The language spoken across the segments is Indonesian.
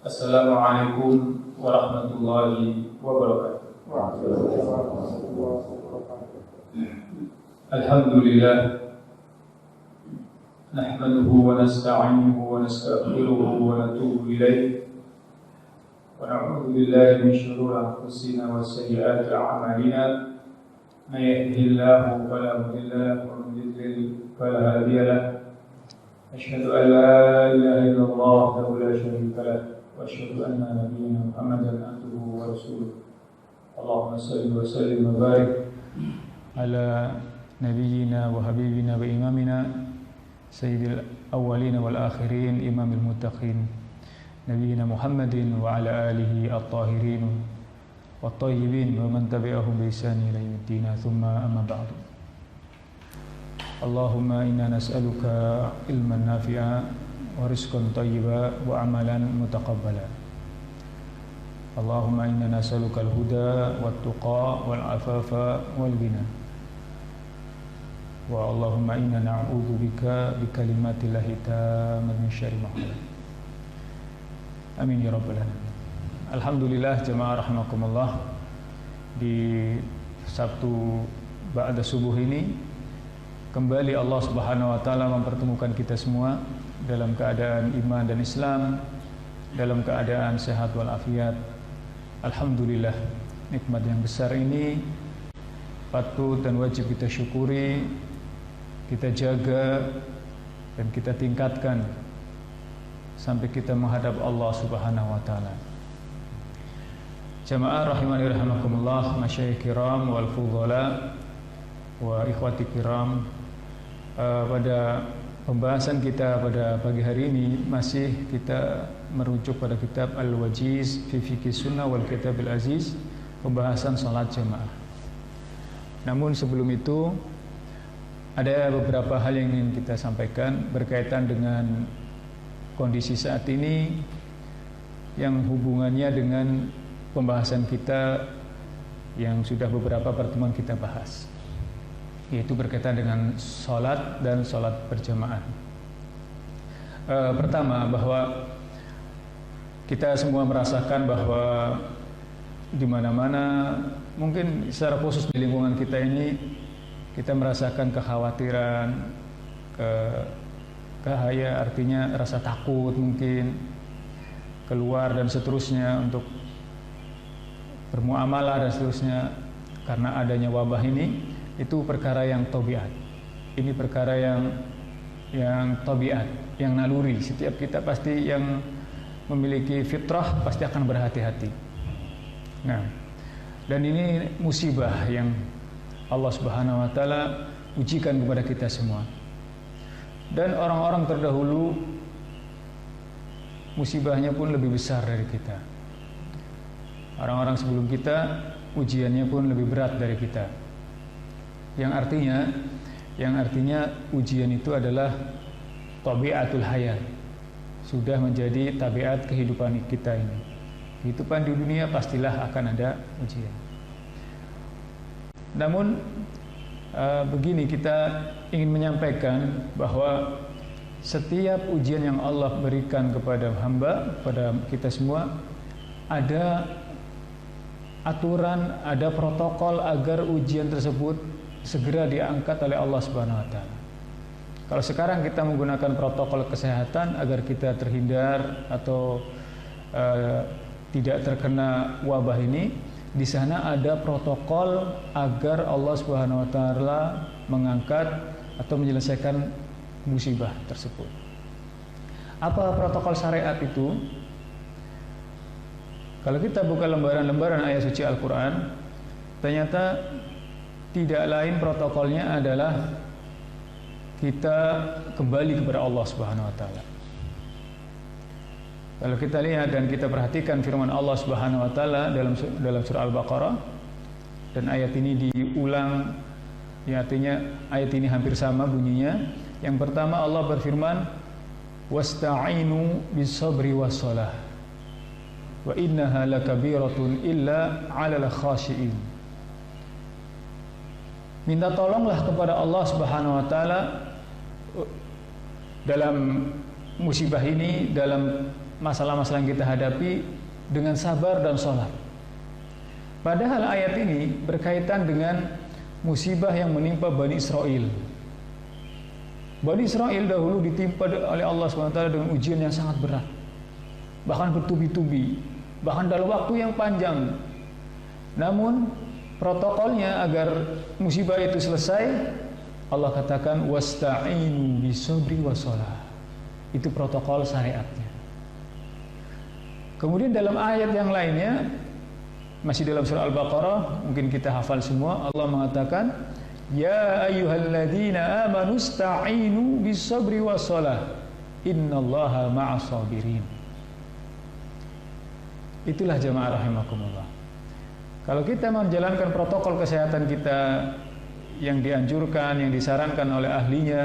Assalamualaikum warahmatullahi wabarakatuh. Alhamdulillah, nahmaduhu wa nasta'inuhu wa nastaghfiruhu wa natubu ilayh wa na'udzu billahi min shururi anfusina wa sayyiati a'malina. May yahdihillahu fala mudilla lahu wa man yudlil fala hadiya lahu. Asyhadu an la ilaha illallah wahdahu la syarika lahu wa asyhadu anna nabiyyana Muhammadan abduhu wa rasuluh. Allahumma shalli wa sallim wa barik ala nabiyyina wa habibina wa imamina sayyidil awwalin wal akhirin imamil muttaqin nabiyyina Muhammadin wa ala alihi at-tahirin wat tayyibin wa man tabi'ahum bi ihsan ila yaumiddin. Tsumma amma ba'du. Allahumma inna nas'aluka ilman nafi'a wa rizqan thayyiba wa amalan mutaqabbala. Allahumma inna nas'aluka al-huda wat tuqa wal afafa wal ghina. Wa Allahumma inna na'udzu bika bi kalimatillahi tammati min syarri ma khalaq. Amin ya rabbal alamin. Alhamdulillah jemaah rahimakumullah, di Sabtu ba'da subuh ini kembali Allah Subhanahu wa taala mempertemukan kita semua dalam keadaan iman dan Islam, dalam keadaan sehat walafiat. Alhamdulillah, nikmat yang besar ini patut dan wajib kita syukuri, kita jaga dan kita tingkatkan sampai kita menghadap Allah Subhanahu wa taala. Jamaah rahimani rahimakumullah, masyayikh kiram wal fudhala wa ikhwati kiram, pada pembahasan kita pada pagi hari ini masih kita merujuk pada kitab Al-Wajiz fi Fiqh Sunnah wal Kitabil Aziz, pembahasan salat jamaah. Namun sebelum itu ada beberapa hal yang ingin kita sampaikan berkaitan dengan kondisi saat ini yang hubungannya dengan pembahasan kita yang sudah beberapa pertemuan kita bahas, yaitu berkaitan dengan sholat dan sholat berjamaah. Pertama, bahwa kita semua merasakan bahwa di mana-mana, mungkin secara khusus di lingkungan kita ini, kita merasakan kekhawatiran, kehaya, artinya rasa takut mungkin keluar dan seterusnya untuk bermuamalah dan seterusnya karena adanya wabah ini. Itu perkara yang tabiat. Ini perkara yang tabiat, yang naluri. Setiap kita pasti yang memiliki fitrah pasti akan berhati-hati. Nah, dan ini musibah yang Allah Subhanahu wa taala ujikan kepada kita semua. Dan orang-orang terdahulu musibahnya pun lebih besar dari kita. Orang-orang sebelum kita ujiannya pun lebih berat dari kita. Yang artinya ujian itu adalah tabiatul hayat, sudah menjadi tabiat kehidupan kita ini. Kehidupan di dunia pastilah akan ada ujian. Namun begini, kita ingin menyampaikan bahwa setiap ujian yang Allah berikan kepada hamba, kepada kita semua, ada aturan, ada protokol agar ujian tersebut segera diangkat oleh Allah Subhanahu wa taala. Kalau sekarang kita menggunakan protokol kesehatan agar kita terhindar atau tidak terkena wabah ini, di sana ada protokol agar Allah Subhanahu wa taala mengangkat atau menyelesaikan musibah tersebut. Apa protokol syariat itu? Kalau kita buka lembaran-lembaran ayat suci Al-Quran, ternyata tidak lain protokolnya adalah kita kembali kepada Allah Subhanahu wa taala. Kalau kita lihat dan kita perhatikan firman Allah Subhanahu wa taala dalam surah Al-Baqarah, dan ayat ini diulang, ya artinya ayat ini hampir sama bunyinya. Yang pertama Allah berfirman, wasta'inu bis-sabri was-shalah wa innaha lakabiratun illa 'alal khashiin. Minta tolonglah kepada Allah Subhanahu wa taala dalam musibah ini, dalam masalah-masalah yang kita hadapi dengan sabar dan sholat. Padahal ayat ini berkaitan dengan musibah yang menimpa Bani Israel. Bani Israel dahulu ditimpa oleh Allah SWT dengan ujian yang sangat berat, bahkan bertubi-tubi, bahkan dalam waktu yang panjang. Namun protokolnya agar musibah itu selesai, Allah katakan wasta'inu bisabri wassalah. Itu protokol syariatnya. Kemudian dalam ayat yang lainnya, masih dalam surah Al-Baqarah, mungkin kita hafal semua, Allah mengatakan ya ayyuhalladzina amanu ista'inu bisabri wassalah innallaha ma'as sabirin. Itulah jamaah rahimakumullah. Kalau kita menjalankan protokol kesehatan kita yang dianjurkan, yang disarankan oleh ahlinya,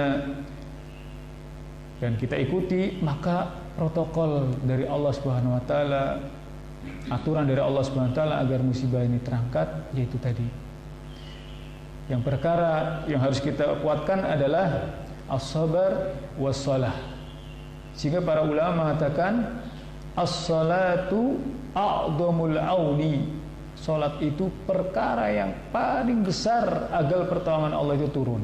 dan kita ikuti, maka protokol dari Allah Subhanahu wa taala, aturan dari Allah Subhanahu wa taala agar musibah ini terangkat, yaitu tadi. Yang perkara yang harus kita kuatkan adalah as-sabar was-shalah. Sehingga para ulama mengatakan as-salatu a'dhamul auni. Salat itu perkara yang paling besar agar pertolongan Allah itu turun.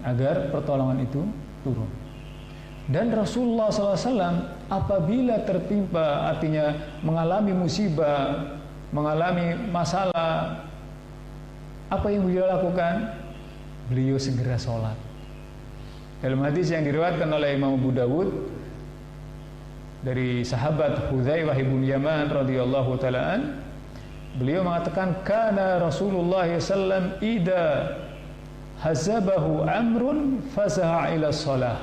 Agar pertolongan itu turun. Dan Rasulullah SAW apabila tertimpa, artinya mengalami musibah, mengalami masalah, apa yang beliau lakukan? Beliau segera sholat. Dalam hadis yang diriwayatkan oleh Imam Abu Dawud dari sahabat Hudzaifah bin Yaman radhiyallahu taalaan, beliau mengatakan kana Rasulullah sallallahu idza hazabahu amrun faza'a ila shalah.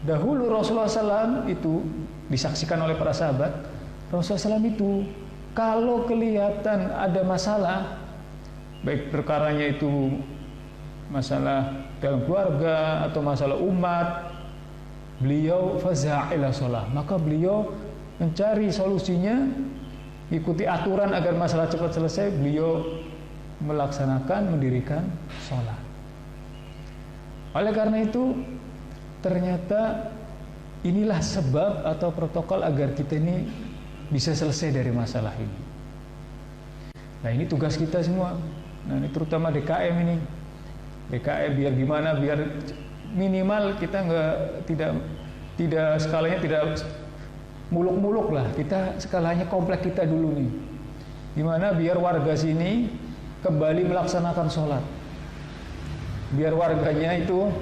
Dahulu Rasulullah SAW itu disaksikan oleh para sahabat, Rasulullah SAW itu kalau kelihatan ada masalah, baik perkaranya itu masalah dalam keluarga atau masalah umat, beliau faza'a ila shalah, maka beliau mencari solusinya, ikuti aturan agar masalah cepat selesai, beliau melaksanakan, mendirikan sholat. Oleh karena itu, ternyata inilah sebab atau protokol agar kita ini bisa selesai dari masalah ini. Nah, ini tugas kita semua. Nah, ini terutama DKM ini. DKM biar gimana, biar minimal kita tidak skalanya tidak muluk-muluk lah. Kita skalanya komplek kita dulu nih. Gimana biar warga sini kembali melaksanakan sholat, biar warganya itu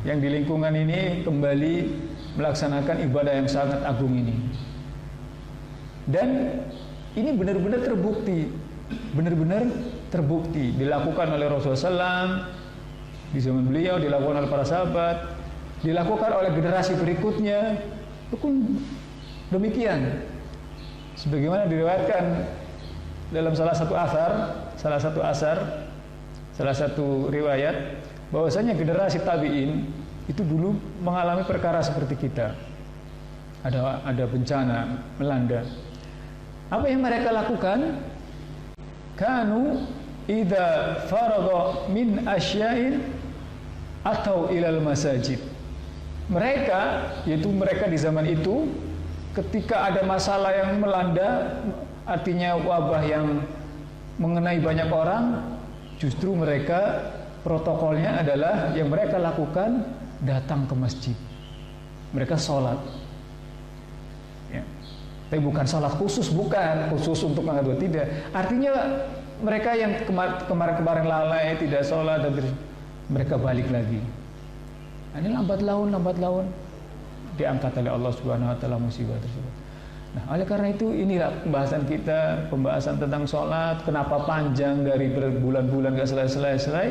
yang di lingkungan ini kembali melaksanakan ibadah yang sangat agung ini. Dan ini benar-benar terbukti dilakukan oleh Rasulullah SAW di zaman beliau, dilakukan oleh para sahabat, dilakukan oleh generasi berikutnya. Itu pun demikian, sebagaimana diriwayatkan dalam salah satu riwayat, bahwasanya generasi tabi'in itu dulu mengalami perkara seperti kita. Ada bencana melanda. Apa yang mereka lakukan? Kanu idza faragha min asya'in atau ilal masajid. Mereka, yaitu mereka di zaman itu, ketika ada masalah yang melanda, artinya wabah yang mengenai banyak orang, justru mereka protokolnya adalah yang mereka lakukan datang ke masjid. Mereka sholat, ya. Tapi bukan sholat khusus, bukan khusus untuk mengadu, tidak. Artinya mereka yang kemarin-kemarin lalai tidak sholat, dan mereka balik lagi. Nah, ini lambat laun diangkat oleh Allah Subhanahu Wa Taala musibah tersebut. Nah, oleh karena itu inilah pembahasan kita, pembahasan tentang sholat. Kenapa panjang dari berbulan-bulan gak selesai-selesai?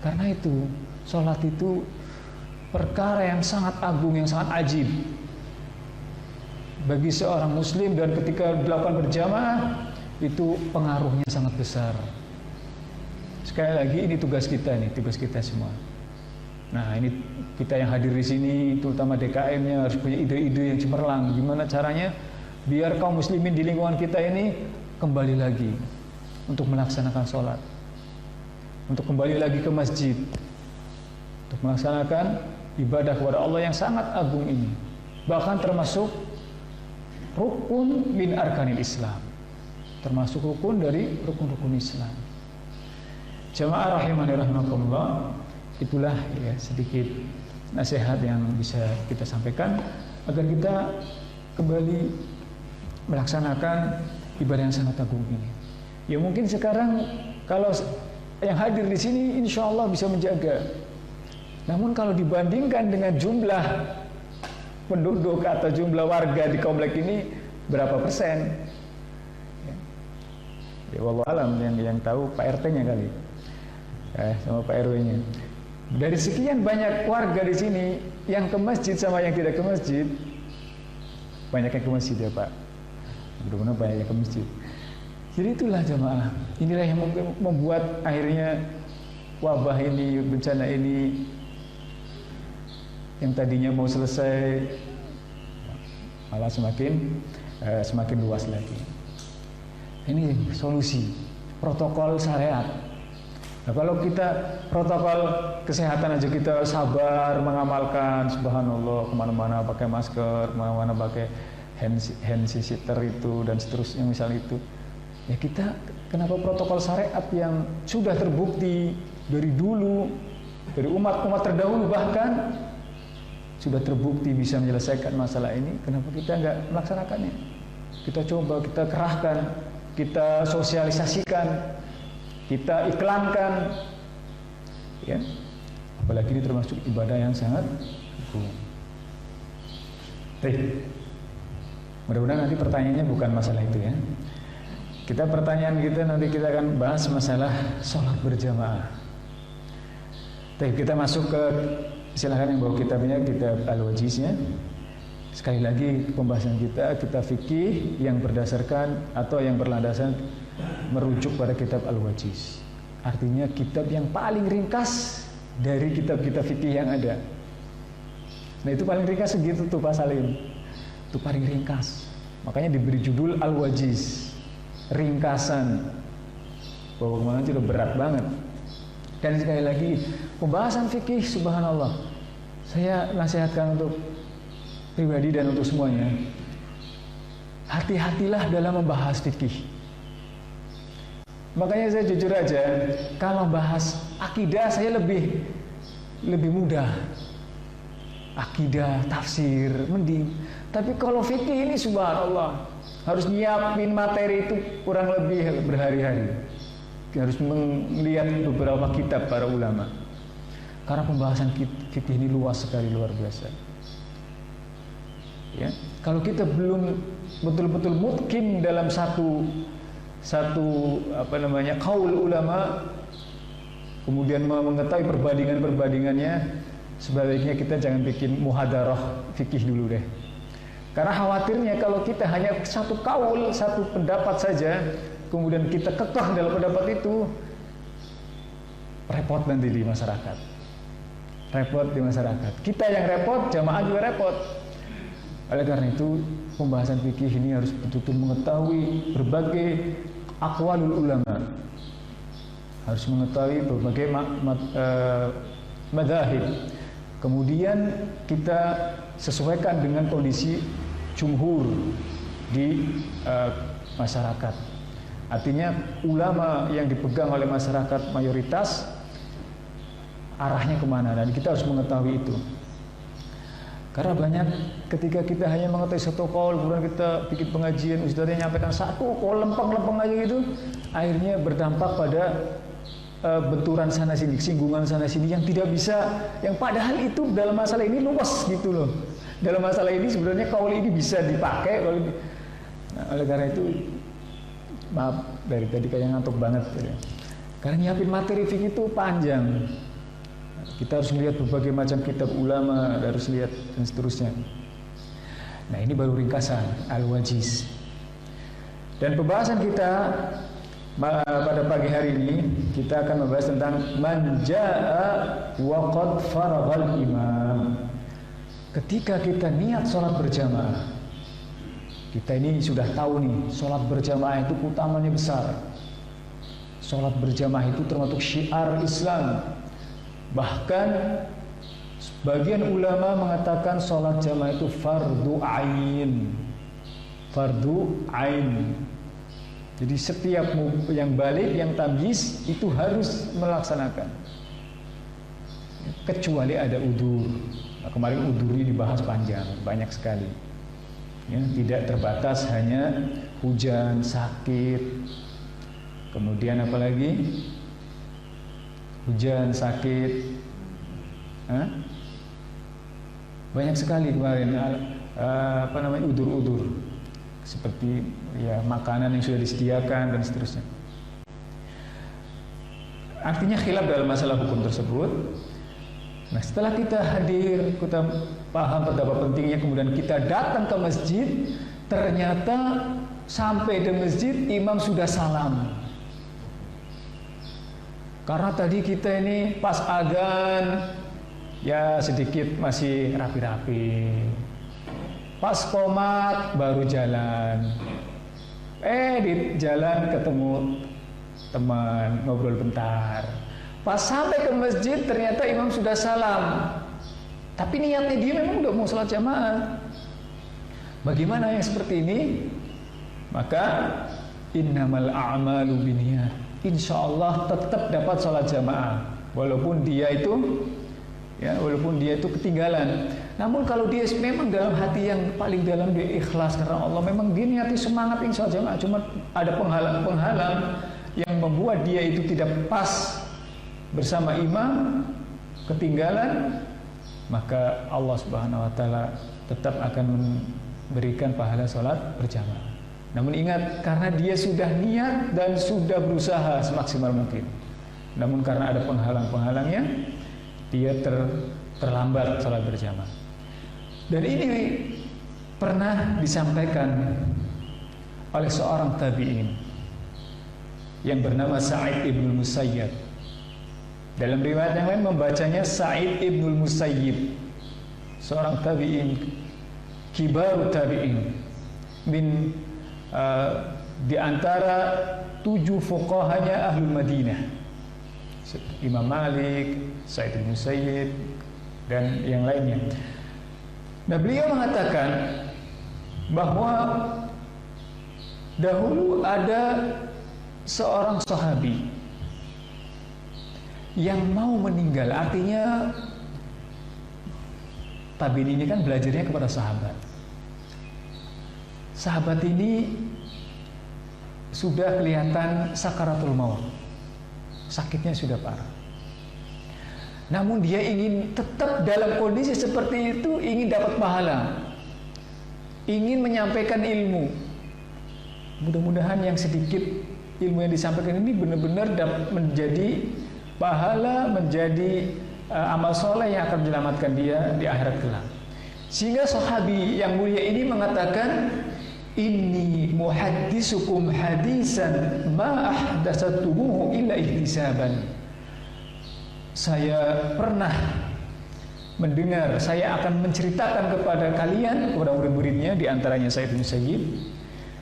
Karena itu sholat itu perkara yang sangat agung, yang sangat ajib bagi seorang muslim, dan ketika dilakukan berjamaah itu pengaruhnya sangat besar. Sekali lagi ini tugas kita nih, tugas kita semua. Nah, ini kita yang hadir di sini, terutama DKM-nya harus punya ide-ide yang cemerlang. Gimana caranya biar kaum muslimin di lingkungan kita ini kembali lagi untuk melaksanakan sholat, untuk kembali lagi ke masjid, untuk melaksanakan ibadah kepada Allah yang sangat agung ini, bahkan termasuk rukun min arkanil Islam, termasuk rukun dari rukun-rukun Islam. Jamaah rahimani rahimakumullah, itulah ya sedikit nasihat yang bisa kita sampaikan agar kita kembali melaksanakan ibadah yang sangat agung ini. Ya mungkin sekarang kalau yang hadir di sini insya Allah bisa menjaga. Namun kalau dibandingkan dengan jumlah penduduk atau jumlah warga di komplek ini berapa persen? Ya wallahu alam, yang tahu Pak RT-nya kali. Sama Pak RW-nya. Dari sekian banyak warga di sini yang ke masjid sama yang tidak ke masjid, banyak yang ke masjid ya Pak. Benar-benar banyak yang ke masjid. Jadi itulah jamaah, inilah yang membuat akhirnya wabah ini, bencana ini yang tadinya mau selesai malah semakin luas lagi. Ini solusi protokol syariat. Nah, kalau kita protokol kesehatan aja kita sabar mengamalkan, subhanallah, kemana-mana pakai masker, kemana-mana pakai hand sanitizer itu dan seterusnya misal itu. Ya kita, kenapa protokol syariat yang sudah terbukti dari dulu, dari umat-umat terdahulu bahkan sudah terbukti bisa menyelesaikan masalah ini, kenapa kita nggak melaksanakannya? Kita coba, kita kerahkan, kita sosialisasikan, kita iklankan, ya. Apalagi ini termasuk ibadah yang sangat agung. Mudah-mudahan nanti pertanyaannya bukan masalah itu ya. Pertanyaan kita nanti kita akan bahas masalah sholat berjamaah. Kita masuk ke, silahkan yang bawa kitabnya, kitab Al-Wajiznya. Sekali lagi pembahasan kita fikih yang berdasarkan atau yang berlandasan merujuk pada kitab Al-Wajiz. Artinya kitab yang paling ringkas dari kitab-kitab fikih yang ada. Nah itu paling ringkas segitu tuh Pak Salim. Itu paling ringkas. Makanya diberi judul Al-Wajiz, ringkasan. Bahwa kemana sudah berat banget. Dan sekali lagi pembahasan fikih, subhanallah, saya nasihatkan untuk pribadi dan untuk semuanya, hati-hatilah dalam membahas fikih. Makanya saya jujur aja, kalau bahas akidah saya lebih mudah. Akidah, tafsir, mending. Tapi kalau fikih ini subhanallah, harus nyiapin materi itu kurang lebih berhari-hari. Harus melihat beberapa kitab para ulama. Karena pembahasan fikih ini luas sekali, luar biasa. Ya, kalau kita belum betul-betul mutkin dalam satu qaul ulama, kemudian mengetahui perbandingannya, sebaiknya kita jangan bikin muhadarah fikih dulu deh. Karena khawatirnya kalau kita hanya satu qaul, satu pendapat saja, kemudian kita kekeh dalam pendapat itu, repot nanti di masyarakat. Repot di masyarakat. Kita yang repot, jamaah juga repot. Oleh karena itu, pembahasan fikih ini harus betul-betul mengetahui berbagai aqwalul ulama. Harus mengetahui berbagai madzhab. Kemudian kita sesuaikan dengan kondisi jumhur di masyarakat. Artinya ulama yang dipegang oleh masyarakat mayoritas arahnya kemana, dan kita harus mengetahui itu. Karena banyak ketika kita hanya mengetahui satu qaul, kemudian kita bikin pengajian, ustadznya nyampaikan satu qaul lempeng-lempeng aja gitu, akhirnya berdampak pada benturan sana sini, singgungan sana sini yang tidak bisa, yang padahal itu dalam masalah ini luas gitu loh. Dalam masalah ini sebenarnya qaul ini bisa dipakai. Nah, oleh karena itu, maaf dari tadi kayak ngantuk banget ya. Karena nyiapin materi fikih itu panjang. Kita harus melihat berbagai macam kitab ulama, harus lihat dan seterusnya. Nah ini baru ringkasan Al-Wajiz. Dan pembahasan kita pada pagi hari ini, kita akan membahas tentang man jaa wa qad faraghal imam. Ketika kita niat sholat berjamaah, kita ini sudah tahu nih, sholat berjamaah itu utamanya besar. Sholat berjamaah itu termasuk syiar Islam. Bahkan Bagian ulama mengatakan sholat jamaah itu fardu ain. Fardu ain. Jadi setiap yang balik, yang tamyiz itu harus melaksanakan. Kecuali ada udzur. Nah, kemarin udzur ini dibahas panjang, banyak sekali. Ya, tidak terbatas hanya hujan, sakit. Kemudian apa lagi? Hujan, sakit. Banyak sekali kemarin udzur-udzur. Seperti ya makanan yang sudah disediakan dan seterusnya. Artinya khilaf dalam masalah hukum tersebut. Nah, setelah kita hadir, kita paham betapa pentingnya, kemudian kita datang ke masjid, ternyata sampai di masjid imam sudah salam. Karena tadi kita ini pas adzan ya sedikit masih rapi-rapi. Pas qomat baru jalan. Di jalan ketemu teman, ngobrol bentar. Pas sampai ke masjid ternyata imam sudah salam. Tapi niatnya dia memang udah mau sholat jamaah. Bagaimana yang seperti ini? Maka innamal a'malu binniyat. Insyaallah tetap dapat sholat jamaah walaupun dia itu ketinggalan. Namun kalau dia memang dalam hati yang paling dalam dia ikhlas karena Allah, memang dia niati semangat ingin sholat jamaah, cuma ada penghalang-penghalang yang membuat dia itu tidak pas bersama imam, ketinggalan, maka Allah Subhanahu wa taala tetap akan memberikan pahala sholat berjamaah. Namun ingat, karena dia sudah niat dan sudah berusaha semaksimal mungkin. Namun karena ada penghalang-penghalangnya, dia terlambat sholat berjamaah. Dan ini pernah disampaikan oleh seorang tabi'in yang bernama Sa'id ibn Musayyib. Dalam riwayat yang lain membacanya Sa'id ibn Musayyib, seorang tabi'in, kibar tabi'in, di antara 7 fuqahanya Ahlul Madinah, Imam Malik, Sa'id ibn Musayyib, dan yang lainnya. Nah, beliau mengatakan bahwa dahulu ada seorang sahabi yang mau meninggal. Artinya tabi'in ini kan belajarnya kepada sahabat. Sahabat ini sudah kelihatan sakaratul maut, sakitnya sudah parah. Namun dia ingin tetap dalam kondisi seperti itu, ingin dapat pahala, ingin menyampaikan ilmu. Mudah-mudahan yang sedikit ilmu yang disampaikan ini benar-benar dapat menjadi pahala, menjadi amal soleh yang akan menyelamatkan dia di akhirat kelak. Sehingga sahabi yang mulia ini mengatakan, inni muhaddisukum hadisan ma ahdatsatumuhu illa ihtisaban. Saya pernah mendengar, saya akan menceritakan kepada kalian, kepada murid-muridnya, di antaranya Sa'id bin Musayyib,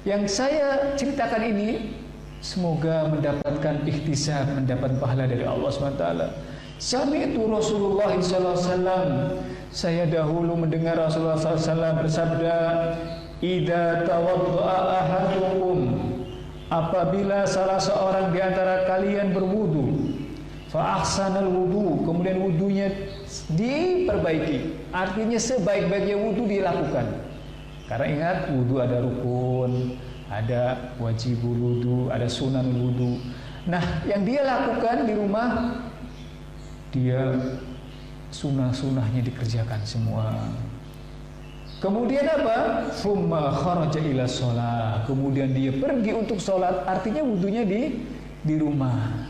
yang saya ceritakan ini semoga mendapatkan ihtisab, mendapat pahala dari Allah SWT. Sami'tu Rasulullah SAW, saya dahulu mendengar Rasulullah SAW bersabda, idza tawadda'a ahadukum, apabila salah seorang di antara kalian berwudu, fa ahsanal wudu, kemudian wudunya diperbaiki, artinya sebaik-baiknya wudu dilakukan. Karena ingat, wudu ada rukun, ada wajibul wudu, ada sunan wudu. Nah, yang dia lakukan di rumah, dia sunnah-sunnahnya dikerjakan semua. Kemudian apa? Summa kharaja ila sholat, kemudian dia pergi untuk sholat, artinya wudunya di rumah.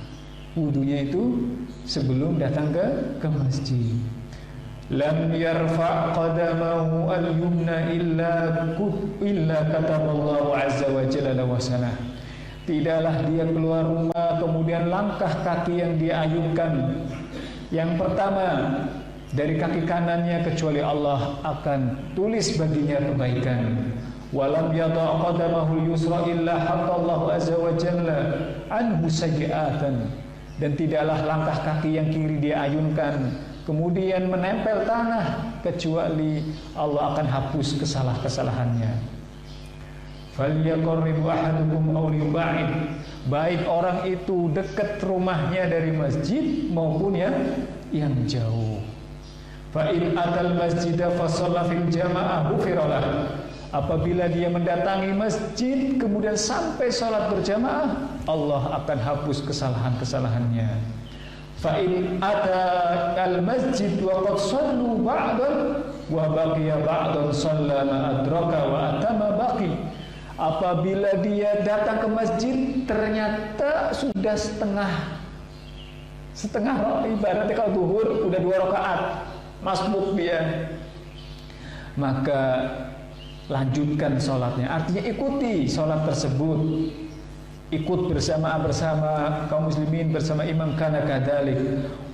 Wudunya itu sebelum datang ke masjid. Lam yarfa' qadamahu al-yumna illa kataballahu azza wa jalla lahu hasanah. Tidaklah dia keluar rumah kemudian langkah kaki yang dia ayunkan yang pertama dari kaki kanannya, kecuali Allah akan tulis baginya kebaikan. Walam yata' qadamahu al-yusra illa hatallahu azza wa jalla anhu sayyi'atan. Dan tidaklah langkah kaki yang kiri dia ayunkan kemudian menempel tanah, kecuali Allah akan hapus kesalahannya. Falyaqarrib ahadukum aw liyub'id. Baik orang itu dekat rumahnya dari masjid maupun yang jauh. Fa in atal masjida fa shalla fil jamaah ghufira lahu. Apabila dia mendatangi masjid kemudian sampai salat berjamaah, Allah akan hapus kesalahannya. Fa in ata al masjid wa qad sallu ba'dan wa baqiya ba'dan shalla ma adraka wa atama baqi. Apabila dia datang ke masjid ternyata sudah setengah ibaratnya kalau zuhur udah 2 rakaat masbuk dia, maka lanjutkan sholatnya. Artinya ikuti sholat tersebut, ikut bersama kaum muslimin bersama imam kana kadzalik.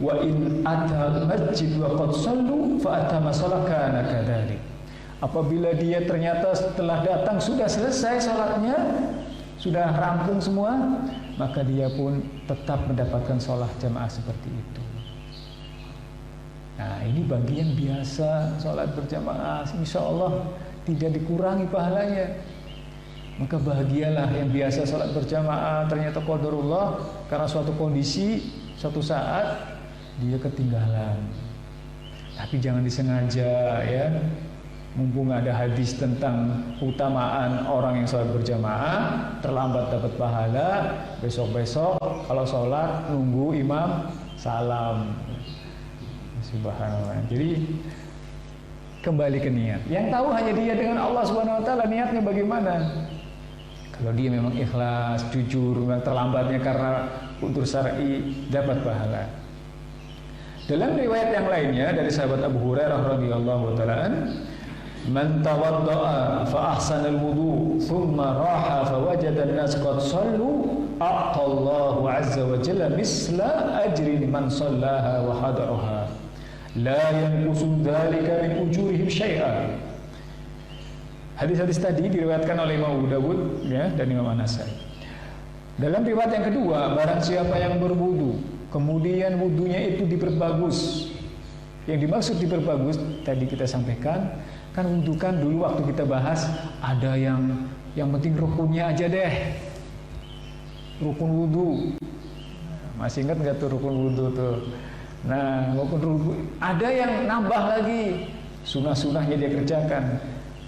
Wa in atal masjid wa qad sallu fa atama shalah kana kadzalik. Apabila dia ternyata setelah datang sudah selesai sholatnya, sudah rampung semua, maka dia pun tetap mendapatkan sholat jamaah seperti itu. Nah, ini bagian biasa sholat berjamaah, insya Allah tidak dikurangi pahalanya. Maka bahagialah yang biasa sholat berjamaah, ternyata qadarullah karena suatu kondisi, suatu saat dia ketinggalan. Tapi jangan disengaja ya. Mumpung ada hadis tentang keutamaan orang yang sholat berjamaah, terlambat dapat pahala, besok-besok kalau sholat nunggu imam salam. Subhanallah. Jadi kembali ke niat. Yang tahu hanya dia dengan Allah Subhanahu wa taala, niatnya bagaimana. Kalau dia memang ikhlas, jujur, memang terlambatnya karena unsur syar'i, dapat pahala. Dalam riwayat yang lainnya dari sahabat Abu Hurairah radhiyallahu taala, man tawadda'a fa ahsana al-wudu thumma raha fa wajada an-nas qad sallu a'tallahu 'azza wa jalla misla ajri man sallaha wa hadaraha la yanqusu dzalika min ujurihim syai'a. Hadis-hadis tadi diriwayatkan oleh Imam Abu Dawud ya, dan Imam An-Nasai. Dalam riwayat yang kedua, barang siapa yang berwudu kemudian wudunya itu diperbagus. Yang dimaksud diperbagus tadi kita sampaikan, kan wudu kan dulu waktu kita bahas ada yang penting rukunnya aja deh, rukun wudu. Masih ingat nggak tuh rukun wudu tuh? Nah, rukun wudu ada yang nambah lagi, sunah-sunahnya dia kerjakan.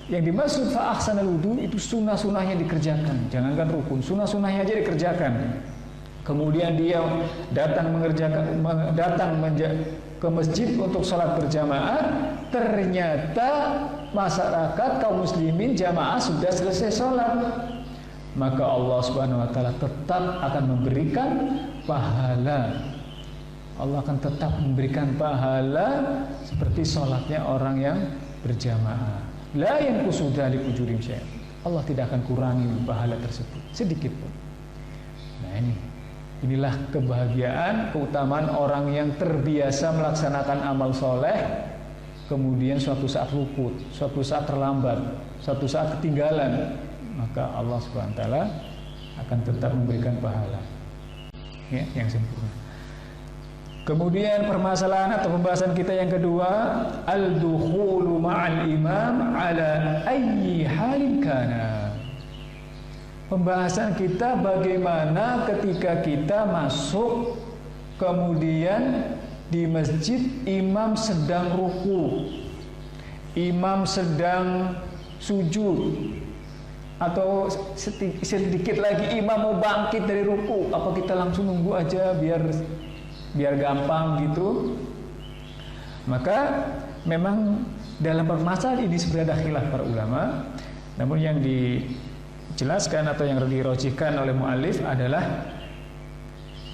Yang dimaksud fa ahsanal wudu itu sunah-sunahnya dikerjakan, jangankan rukun, sunah-sunahnya aja dikerjakan. Kemudian dia datang ke masjid untuk sholat berjamaah, ternyata masyarakat kaum muslimin jamaah sudah selesai sholat, maka Allah Subhanahu wa taala tetap akan memberikan pahala. Allah akan tetap memberikan pahala seperti sholatnya orang yang berjamaah. La yanqusu dzalik ujurim syai'. Allah tidak akan kurangi pahala tersebut sedikit pun. Nah, inilah kebahagiaan, keutamaan orang yang terbiasa melaksanakan amal soleh, kemudian suatu saat luput, suatu saat terlambat, suatu saat ketinggalan, maka Allah Subhanahu wa taala akan tetap memberikan pahala ya, yang sempurna. Kemudian permasalahan atau pembahasan kita yang kedua, al-dukhulu ma'al imam ala ayyi halin kana. Pembahasan kita bagaimana ketika kita masuk kemudian di masjid imam sedang ruku, imam sedang sujud, atau sedikit lagi imam mau bangkit dari ruku, apa kita langsung nunggu aja biar gampang gitu? Maka memang dalam permasalahan ini sebenarnya ada khilaf para ulama, namun yang dijelaskan atau yang dirojihkan oleh mu'alif adalah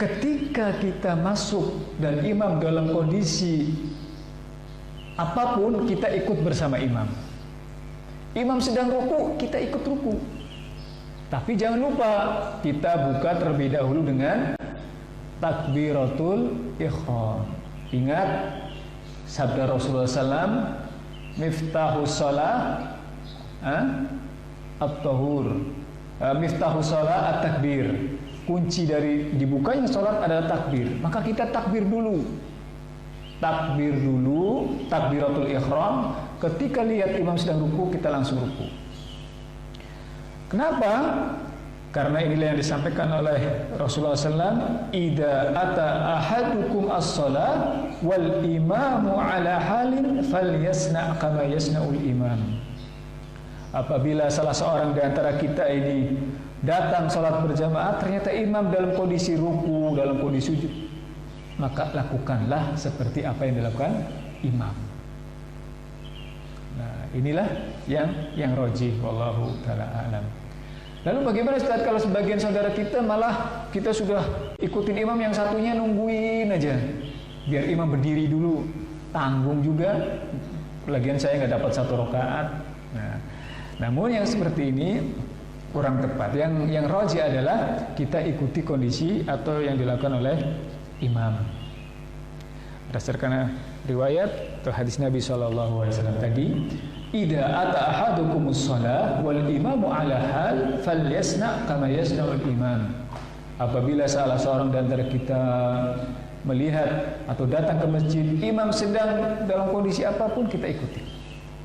ketika kita masuk dan imam dalam kondisi apapun, kita ikut bersama imam. Imam sedang ruku, kita ikut ruku. Tapi jangan lupa kita buka terlebih dahulu dengan takbiratul ihram. Ingat sabda Rasulullah SAW, miftahus shalah at-tahur, miftahus shalah at-takbir. Kunci dari dibukanya sholat adalah takbir. Maka kita takbir dulu. takbir dulu, takbiratul ihram. Ketika lihat imam sedang ruku, kita langsung ruku. Kenapa? Karena inilah yang disampaikan oleh Rasulullah SAW. Idza ata ahadukum as-shalah wal imamu ala halin falyasna' kama yasna'ul imam. Apabila salah seorang di antara kita ini datang sholat berjamaah, ternyata imam dalam kondisi ruku, dalam kondisi sujud, maka lakukanlah seperti apa yang dilakukan imam. Nah, inilah yang rajih, wallahu taala alam. Lalu bagaimana Ustaz kalau sebagian saudara kita malah kita sudah ikutin imam, yang satunya nungguin aja biar imam berdiri dulu, tanggung juga, lagian saya nggak dapat 1 rakaat. Nah, namun yang seperti ini kurang tepat. Yang rajih adalah kita ikuti kondisi atau yang dilakukan oleh imam. Berdasarkan riwayat atau hadis Nabi SAW tadi, idza ata ahadukumus shalah wal imamu ala hal falyasna' kama yasna'ul imam. Apabila salah seorang di antara kita melihat atau datang ke masjid, imam sedang dalam kondisi apapun, kita ikuti.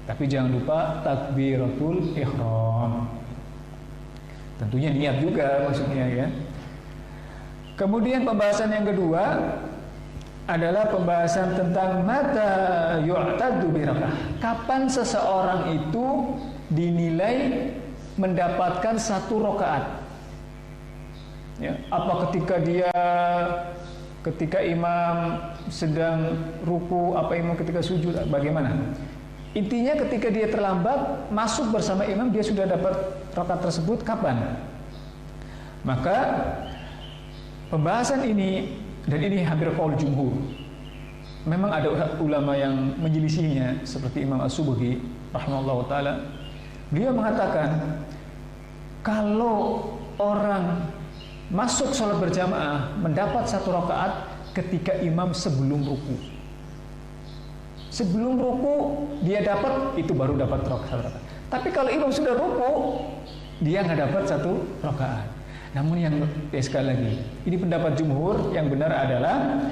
Tapi jangan lupa takbiratul ihram. Tentunya niat juga maksudnya ya. Kemudian pembahasan yang kedua adalah pembahasan tentang mata yu'taddu bi raka'ah. Kapan seseorang itu dinilai mendapatkan 1 rakaat? Ya, apa ketika imam sedang ruku, apa imam ketika sujud, bagaimana? Intinya ketika dia terlambat masuk bersama imam, dia sudah dapat rakaat tersebut kapan? Maka pembahasan ini, dan ini hampir qaul jumhur. Memang ada ulama yang menyelisihinya seperti Imam As-Subki rahimahullahu taala. Beliau mengatakan kalau orang masuk sholat berjamaah mendapat 1 rakaat ketika imam sebelum ruku. Sebelum ruku dia dapat, itu baru dapat 1 rakaat. Tapi kalau imam sudah ruku, dia nggak dapat 1 rakaat. Namun yang sekali lagi, ini pendapat jumhur, yang benar adalah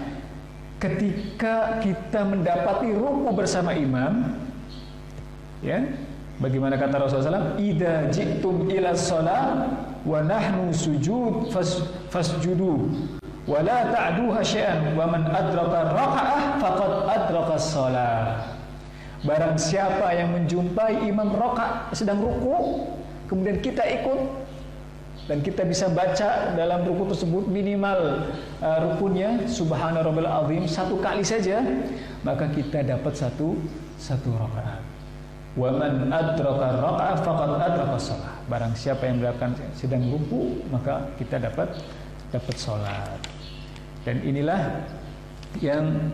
ketika kita mendapati ruku bersama imam, ya, bagaimana kata Rasulullah SAW, idza ji'tum ila shalah wa nahnu sujud fasjudu wa la ta'duha syai'an wa man adraka raka'ah faqad adraka shalah. Barang siapa yang menjumpai imam sedang ruku, kemudian kita ikut dan kita bisa baca dalam ruku tersebut minimal rukunnya subhana rabbil azim 1 kali saja, maka kita dapat satu rakaat. Wa man adraka raka'ah faqad adraka shalah. Barang siapa yang melakukan sedang ruku, maka kita dapat salat. Dan inilah yang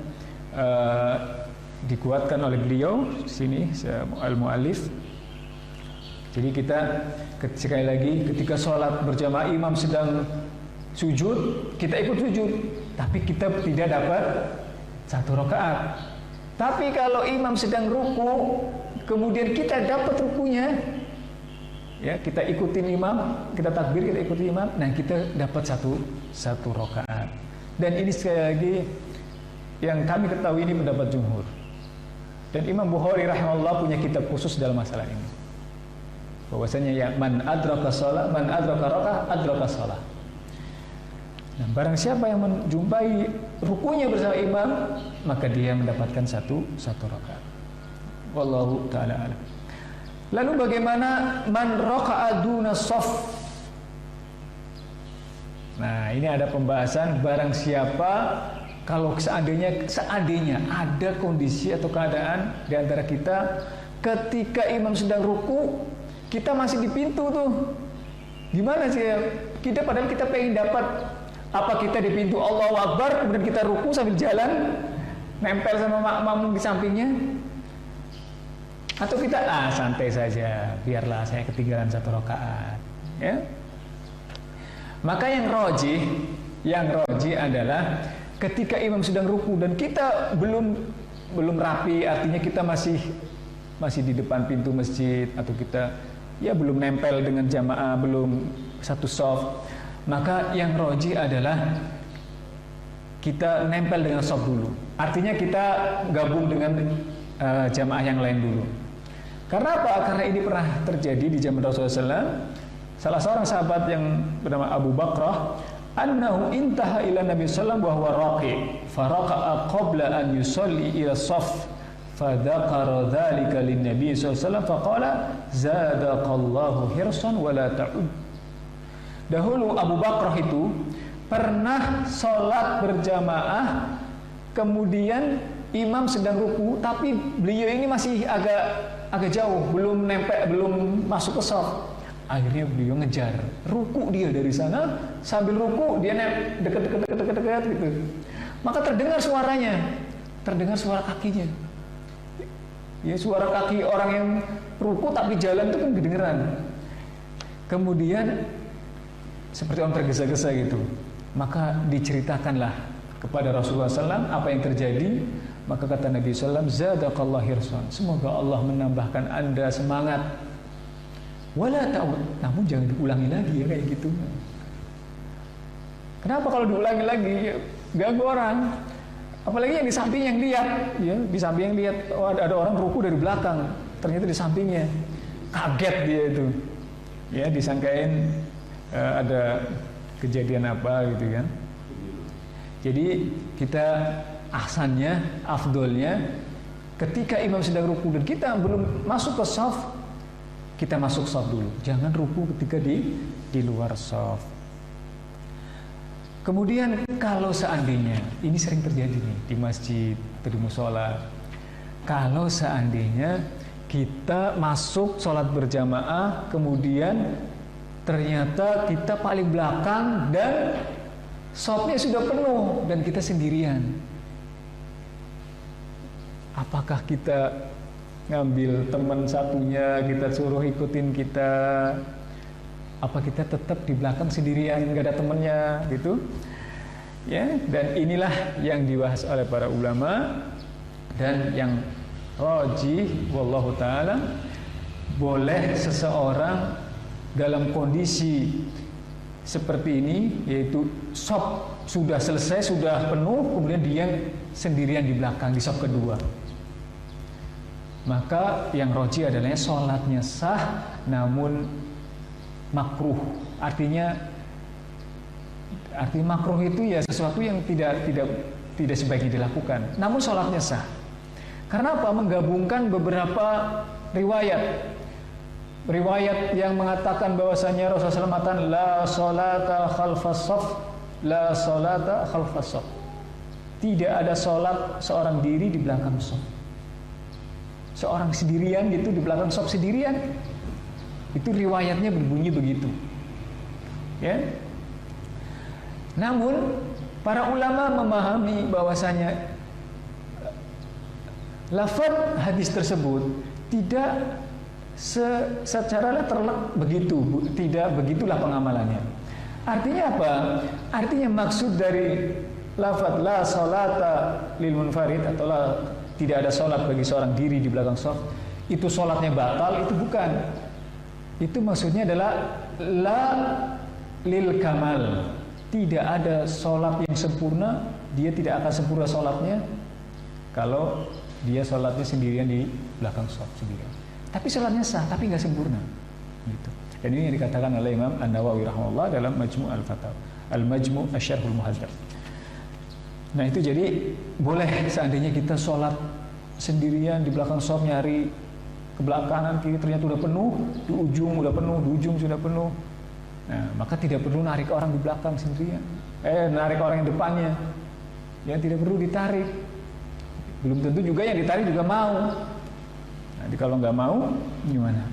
dikuatkan oleh beliau sini al-muallif. Jadi kita sekali lagi ketika sholat berjamaah imam sedang sujud, kita ikut sujud, tapi kita tidak dapat 1 rakaat. Tapi kalau imam sedang ruku, kemudian kita dapat rukunya, ya, kita ikutin imam, kita takbir, kita ikutin imam, nah kita dapat satu rakaat. Dan ini sekali lagi yang kami ketahui ini pendapat jumhur. Dan Imam Bukhari rahimahullah punya kitab khusus dalam masalah ini. Bahwasanya ya man adraka shalah, man adraka raka'ah, adraka shalah. Nah, barang siapa yang menjumpai rukunya bersama imam, maka dia mendapatkan satu rakaat. Wallahu taala alam. Lalu bagaimana man raka'a duna shaff? Nah, ini ada pembahasan barang siapa kalau seandainya ada kondisi atau keadaan di antara kita ketika imam sedang ruku, kita masih di pintu tuh. Gimana sih ya? Padahal kita pengen dapat, apa kita di pintu Allahu Akbar kemudian kita ruku sambil jalan nempel sama makmum di sampingnya? Atau kita santai saja, biarlah saya ketinggalan 1 rakaat, ya? Maka yang rajih adalah ketika imam sedang ruku dan kita belum rapi, artinya kita masih di depan pintu masjid, atau kita ya belum nempel dengan jamaah, belum satu shaf, maka yang rajih adalah kita nempel dengan shaf dulu. Artinya kita gabung dengan jamaah yang lain dulu. Karena apa? Karena ini pernah terjadi di zaman Rasulullah SAW. Salah seorang sahabat yang bernama Abu Bakrah, annahu intaha ila Nabi sallallahu wa huwa raqi, faraqa'a qabla an yusalli ila shaf, fadzakara dzalika lin Nabi sallallahu alaihi wasallam faqala zadaqallahu hirsan wa la ta'ud. Dahulu Abu Bakrah itu pernah sholat berjamaah, kemudian imam sedang ruku, tapi beliau ini masih agak jauh, belum nempel, belum masuk ke shaf. Akhirnya beliau ngejar, ruku dia dari sana, sambil ruku dia dekat gitu. Maka terdengar suaranya, terdengar suara kakinya. Ya, suara kaki orang yang ruku tapi jalan itu kan kedengeran. Kemudian seperti orang tergesa-gesa gitu. Maka diceritakanlah kepada Rasulullah SAW apa yang terjadi. Maka kata Nabi SAW, zadaqallahu hirsan, semoga Allah menambahkan anda semangat. Wala ta'ud, namun jangan diulangi lagi ya kayak gitu. Kenapa kalau diulangi lagi? Ya, ganggu orang. Apalagi yang di samping yang lihat, ya, di samping yang lihat, oh, ada orang ruku dari belakang, ternyata di sampingnya, kaget dia itu, ya disangkain ada kejadian apa gitu kan. Jadi kita ahsannya, afdolnya, ketika imam sedang ruku dan kita belum masuk ke shaf, kita masuk shaf dulu. Jangan ruku ketika di luar shaf. Kemudian kalau seandainya, ini sering terjadi nih di masjid atau di musola, kalau seandainya kita masuk sholat berjamaah, kemudian ternyata kita paling belakang dan shafnya sudah penuh dan kita sendirian, apakah kita ngambil teman satunya, kita suruh ikutin kita? Apa kita tetap di belakang sendirian, nggak ada temennya gitu? Ya, dan inilah yang dibahas oleh para ulama dan yang rajih wallahu taala, boleh seseorang dalam kondisi seperti ini, yaitu shaf sudah selesai, sudah penuh, kemudian dia sendirian di belakang di shaf kedua. Maka yang rajih adalah sholatnya sah, namun makruh. Artinya makruh itu ya sesuatu yang tidak sebaiknya dilakukan. Namun sholatnya sah. Karena apa? Menggabungkan beberapa riwayat yang mengatakan bahwasanya Rasulullah SAW mengatakan la sholata khalfas shaf, la sholata khalfas shaf. Tidak ada sholat seorang diri di belakang shaf. Seorang sendirian gitu di belakang shaf sendirian. Itu riwayatnya berbunyi begitu, ya. Namun para ulama memahami bahwasanya lafaz hadis tersebut tidak secara letterlek begitu, tidak begitulah pengamalannya. Artinya apa? Artinya maksud dari lafaz la sholata lil munfarid atau tidak ada sholat bagi seorang diri di belakang shaf, itu sholatnya batal, itu bukan. Itu maksudnya adalah la lil kamal. Tidak ada sholat yang sempurna, dia tidak akan sempurna sholatnya kalau dia sholatnya sendirian di belakang shaf sendirian. Tapi sholatnya sah, tapi nggak sempurna. Gitu. Dan ini yang dikatakan oleh Imam An-Nawawi rahimahullah dalam Majmu' al-Fatawa, Al-Majmu' Asy-Syarhul Muhadzab. Nah itu jadi boleh seandainya kita sholat sendirian di belakang shaf, nyari ke belakang kiri ternyata udah penuh, di ujung udah penuh, di ujung sudah penuh. Nah, maka tidak perlu narik orang di belakang sendirian. Narik orang yang depannya. Yang tidak perlu ditarik. Belum tentu juga yang ditarik juga mau. Nanti kalau nggak mau, gimana?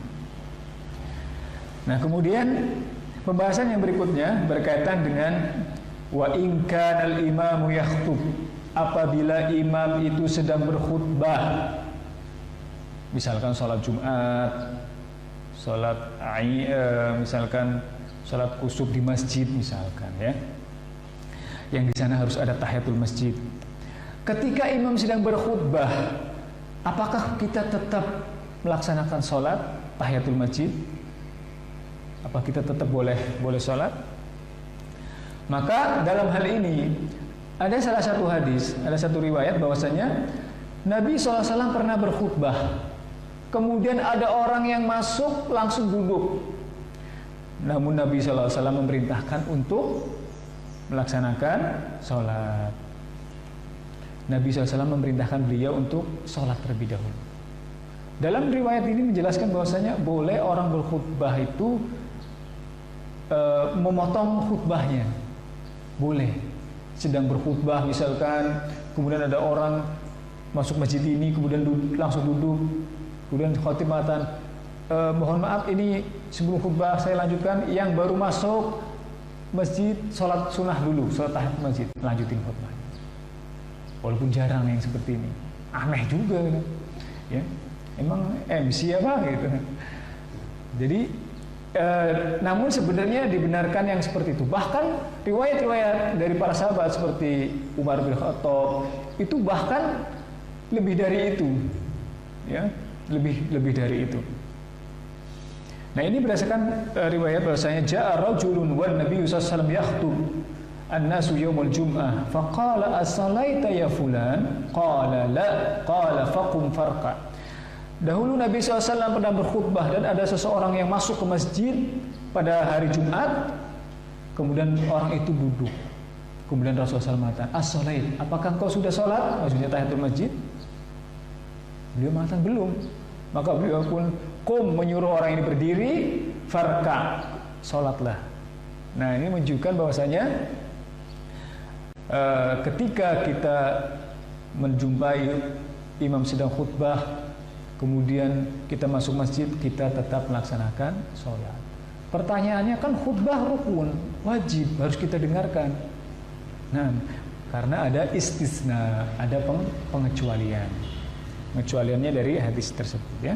Nah, kemudian pembahasan yang berikutnya berkaitan dengan wa in kana al-imamu yakhthub. Apabila imam itu sedang berkhutbah, misalkan sholat Jumat, sholat misalkan sholat kusuf di masjid misalkan, ya, yang di sana harus ada tahiyatul masjid. Ketika imam sedang berkhutbah, apakah kita tetap melaksanakan sholat tahiyatul masjid? Apa kita tetap boleh sholat? Maka dalam hal ini ada salah satu hadis, ada satu riwayat bahwasanya Nabi SAW pernah berkhutbah. Kemudian ada orang yang masuk langsung duduk. Namun Nabi SAW memerintahkan untuk melaksanakan sholat. Nabi SAW memerintahkan beliau untuk sholat terlebih dahulu. Dalam riwayat ini menjelaskan bahwasanya boleh orang berkhutbah itu memotong khutbahnya. Boleh. Sedang berkhutbah misalkan, kemudian ada orang masuk masjid ini, kemudian langsung duduk, kemudian khatib mengatakan, mohon maaf ini sebelum khutbah saya lanjutkan, yang baru masuk masjid sholat sunnah dulu, sholat tahiyat masjid, lanjutin khutbah. Walaupun jarang yang seperti ini, aneh juga kan? Ya, emang MC apa gitu. Jadi namun sebenarnya dibenarkan yang seperti itu. Bahkan riwayat-riwayat dari para sahabat seperti Umar bin Khattab itu bahkan lebih dari itu, ya, lebih dari itu. Nah, ini berdasarkan riwayat bahwasanya ja'a rajulun wan Nabi sallallahu alaihi wasallam yakhutub an-nasu yaumul jum'ah faqala as-salaita ya fulan qala la qala faqum farqa. Dahulu Nabi SAW pernah berkhutbah dan ada seseorang yang masuk ke masjid pada hari Jumat, kemudian orang itu duduk. Kemudian Rasulullah SAW mengatakan, as-salait, apakah engkau sudah sholat? Maksudnya tahiyatul masjid. Beliau mengatakan belum. Maka beliau pun menyuruh orang ini berdiri, farka, sholatlah. Nah, ini menunjukkan bahwasanya ketika kita menjumpai imam sedang khutbah, kemudian kita masuk masjid, kita tetap melaksanakan sholat. Pertanyaannya kan khutbah rukun, wajib, harus kita dengarkan. Nah, karena ada istisna, ada pengecualian. Pengecualiannya dari hadis tersebut, ya.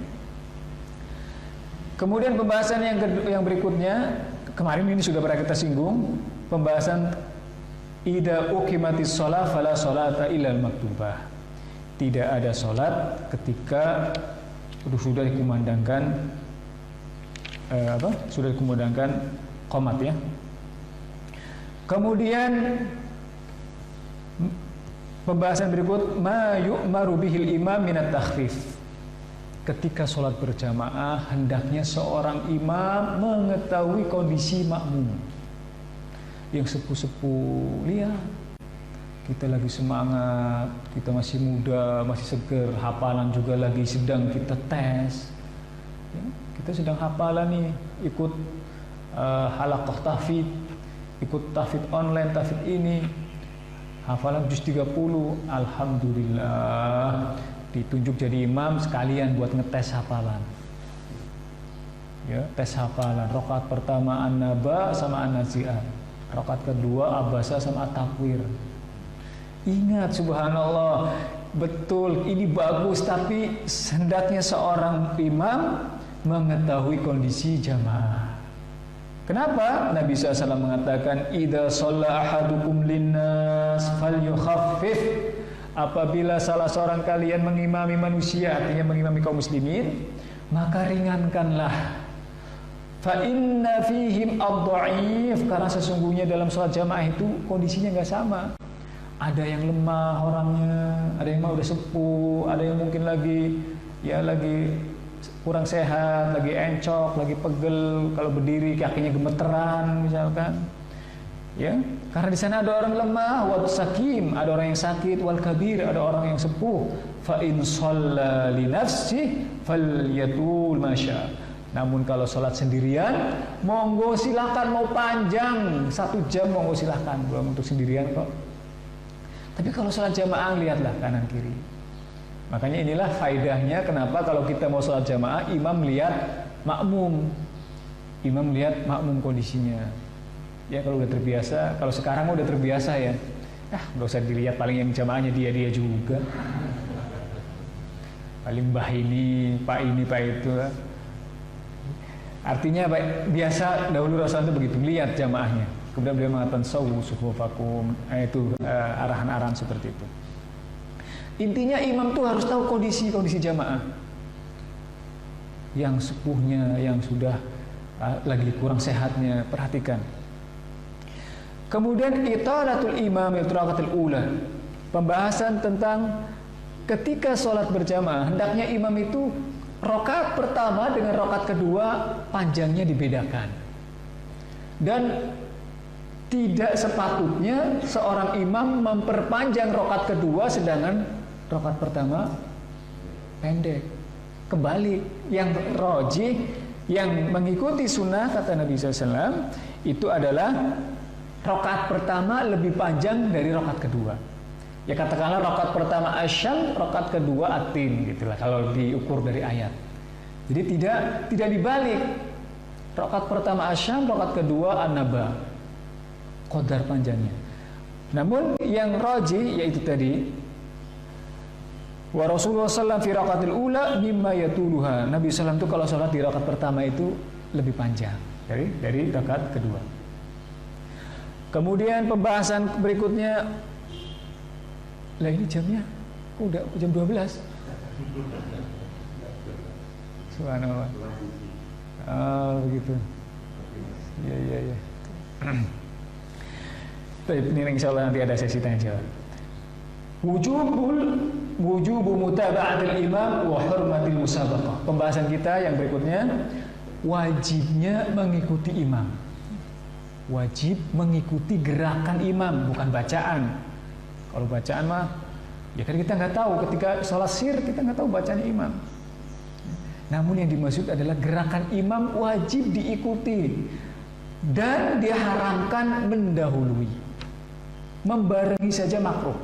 Kemudian pembahasan yang berikutnya, kemarin ini sudah pernah kita singgung, pembahasan idza uqimatis shalah fala sholata illal maktubah. Tidak ada sholat ketika sudah dikumandangkan sudah dikumandangkan qomat, ya. Kemudian pembahasan berikut ma yu'maru bihil imam minat takhfif. Ketika sholat berjamaah hendaknya seorang imam mengetahui kondisi makmum. Yang sepuh-sepuh, lihat kita lagi semangat, kita masih muda, masih seger, hafalan juga lagi sedang kita tes, ya, kita sedang hafalan nih, ikut halaqah tahfidz, ikut tahfidz online, tahfidz ini, hafalan juz 30, alhamdulillah, ditunjuk jadi imam sekalian buat ngetes hafalan, ya, tes hafalan. Rakaat pertama an-naba sama an-nazi'ah, rakaat kedua abasa sama at-takwir. Ingat, subhanallah, betul ini bagus, tapi hendaknya seorang imam mengetahui kondisi jamaah. Kenapa? Nabi SAW mengatakan, idza shalla ahadukum linnas falyukhaffif. Apabila salah seorang kalian mengimami manusia, artinya mengimami kaum muslimin, maka ringankanlah. Fa inna fihim ad-dha'if, karena sesungguhnya dalam salat jamaah itu kondisinya enggak sama. Ada yang lemah orangnya, ada yang udah sepuh, ada yang mungkin lagi kurang sehat, lagi encok, lagi pegel, kalau berdiri kakinya gemeteran misalkan. Ya, karena di sana ada orang lemah, wal sakim, ada orang yang sakit, wal kabir, ada orang yang sepuh. Fa in shalla li nafsi falyatul masya. Namun kalau sholat sendirian, monggo silakan, mau panjang 1 jam monggo silakan, belum untuk sendirian kok. Tapi kalau sholat jamaah, lihatlah kanan kiri. Makanya inilah faedahnya kenapa kalau kita mau sholat jamaah, imam lihat makmum, imam lihat makmum kondisinya. Ya, kalau udah terbiasa, kalau sekarang udah terbiasa ya, nggak usah dilihat, paling yang jamaahnya dia juga. Paling mbah ini, pak itu. Artinya biasa dahulu Rasulullah itu begitu, lihat jamaahnya. Kemudian beliau mengatakan sawu suhufakum, itu arahan-arahan seperti itu. Intinya imam tuh harus tahu kondisi jamaah. Yang sepuhnya, yang sudah lagi kurang sehatnya, perhatikan. Kemudian italatul imam rakatul ula. Pembahasan tentang ketika sholat berjamaah, hendaknya imam itu rakaat pertama dengan rakaat kedua panjangnya dibedakan. Dan tidak sepatutnya seorang imam memperpanjang rakaat kedua sedangkan rakaat pertama pendek. Kembali, yang rajih, yang mengikuti sunnah kata Nabi SAW itu adalah rakaat pertama lebih panjang dari rakaat kedua. Ya katakanlah rakaat pertama asyam, rakaat kedua atin, gitulah kalau diukur dari ayat. Jadi tidak dibalik. Rakaat pertama asyam, rakaat kedua an-naba. Qadar panjangnya. Namun yang rajih yaitu tadi wa Rasulullah sallallahu fi raqatil ula mimma yatuluha. Nabi sallallahu itu kalau salat di rakaat pertama itu lebih panjang dari rakaat kedua. Kemudian pembahasan berikutnya, lah ini jamnya udah jam 12. Subhanallah. Oh begitu. Iya. Baik, ini insyaallah nanti ada sesi tanya jawab. Wujubu mutaba'atil imam wa hurmatil musabaqah. Pembahasan kita yang berikutnya, wajibnya mengikuti imam. Wajib mengikuti gerakan imam, bukan bacaan. Kalau bacaan mah, ya kan kita nggak tahu ketika sholat sir kita nggak tahu bacaan imam. Namun yang dimaksud adalah gerakan imam wajib diikuti dan diharamkan mendahului. Membarengi saja makruh.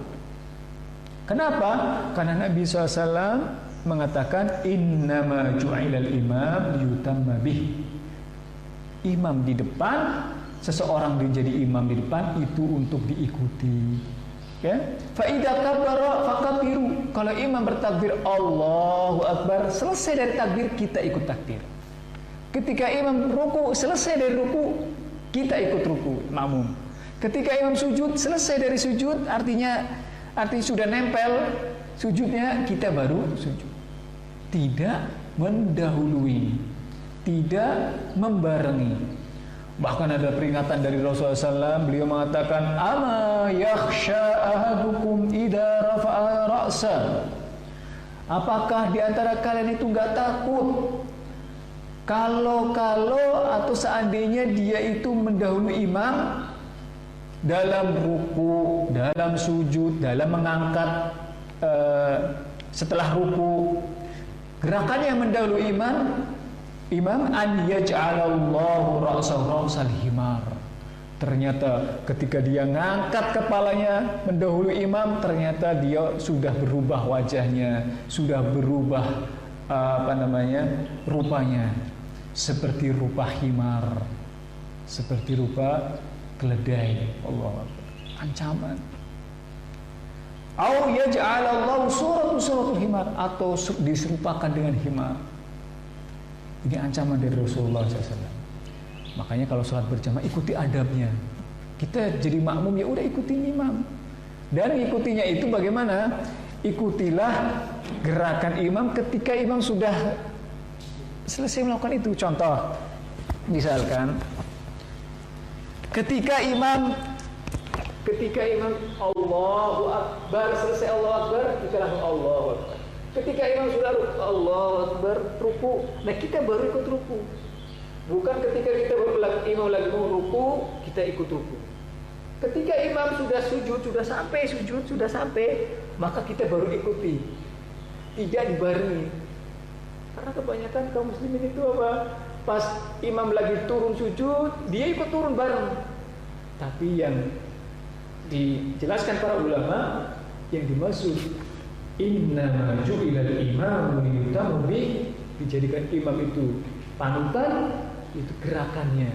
Kenapa? Karena Nabi SAW mengatakan innama ju'ilal imam liyutamma bih. Imam di depan, seseorang menjadi imam di depan itu untuk diikuti. Ya, fa idza kabbara fakabiru. Kalau imam bertakbir Allahu Akbar, selesai dari takbir kita ikut takbir. Ketika imam ruku, selesai dari ruku kita ikut ruku, makmum. Ketika imam sujud, selesai dari sujud, artinya sudah nempel sujudnya, kita baru sujud. Tidak mendahului, tidak membarengi. Bahkan ada peringatan dari Rasulullah SAW, beliau mengatakan, ama yakhsha ahadukum idza rafa'a ra'sa. Apakah di antara kalian itu enggak takut kalau atau seandainya dia itu mendahului imam dalam ruku, dalam sujud, dalam mengangkat setelah ruku, gerakan yang mendahului imam an yaj'alallahu ra'sahu ra'sal himar. Ternyata ketika dia ngangkat kepalanya mendahului imam, ternyata dia sudah berubah wajahnya, sudah berubah rupanya seperti rupa himar, seperti rupa keledai. Allah ancaman. Au yaj'alallahu suratul himar, atau diserupakan dengan himar. Ini ancaman dari Rasulullah SAW. Makanya kalau sholat berjamaah ikuti adabnya. Kita jadi makmum ya udah ikutin imam. Dan ikutinya itu bagaimana? Ikutilah gerakan imam ketika imam sudah selesai melakukan itu. Contoh, misalkan ketika imam Allahu Akbar, selesai Allahu Akbar, kita langsung Allahu Akbar. Ketika imam sudah Allahu Akbar ruku, nah kita baru ikut ruku. Bukan ketika kita imam lagi mau ruku, kita ikut ruku. Ketika imam sudah sujud, sudah sampai, maka kita baru ikuti. Tidak dibarengi. Karena kebanyakan kaum muslimin itu apa? Pas imam lagi turun sujud, dia ikut turun bareng. Tapi yang dijelaskan para ulama, yang dimaksud innama ju'ilal imamu liyutamma bih, dijadikan imam itu panutan, itu gerakannya.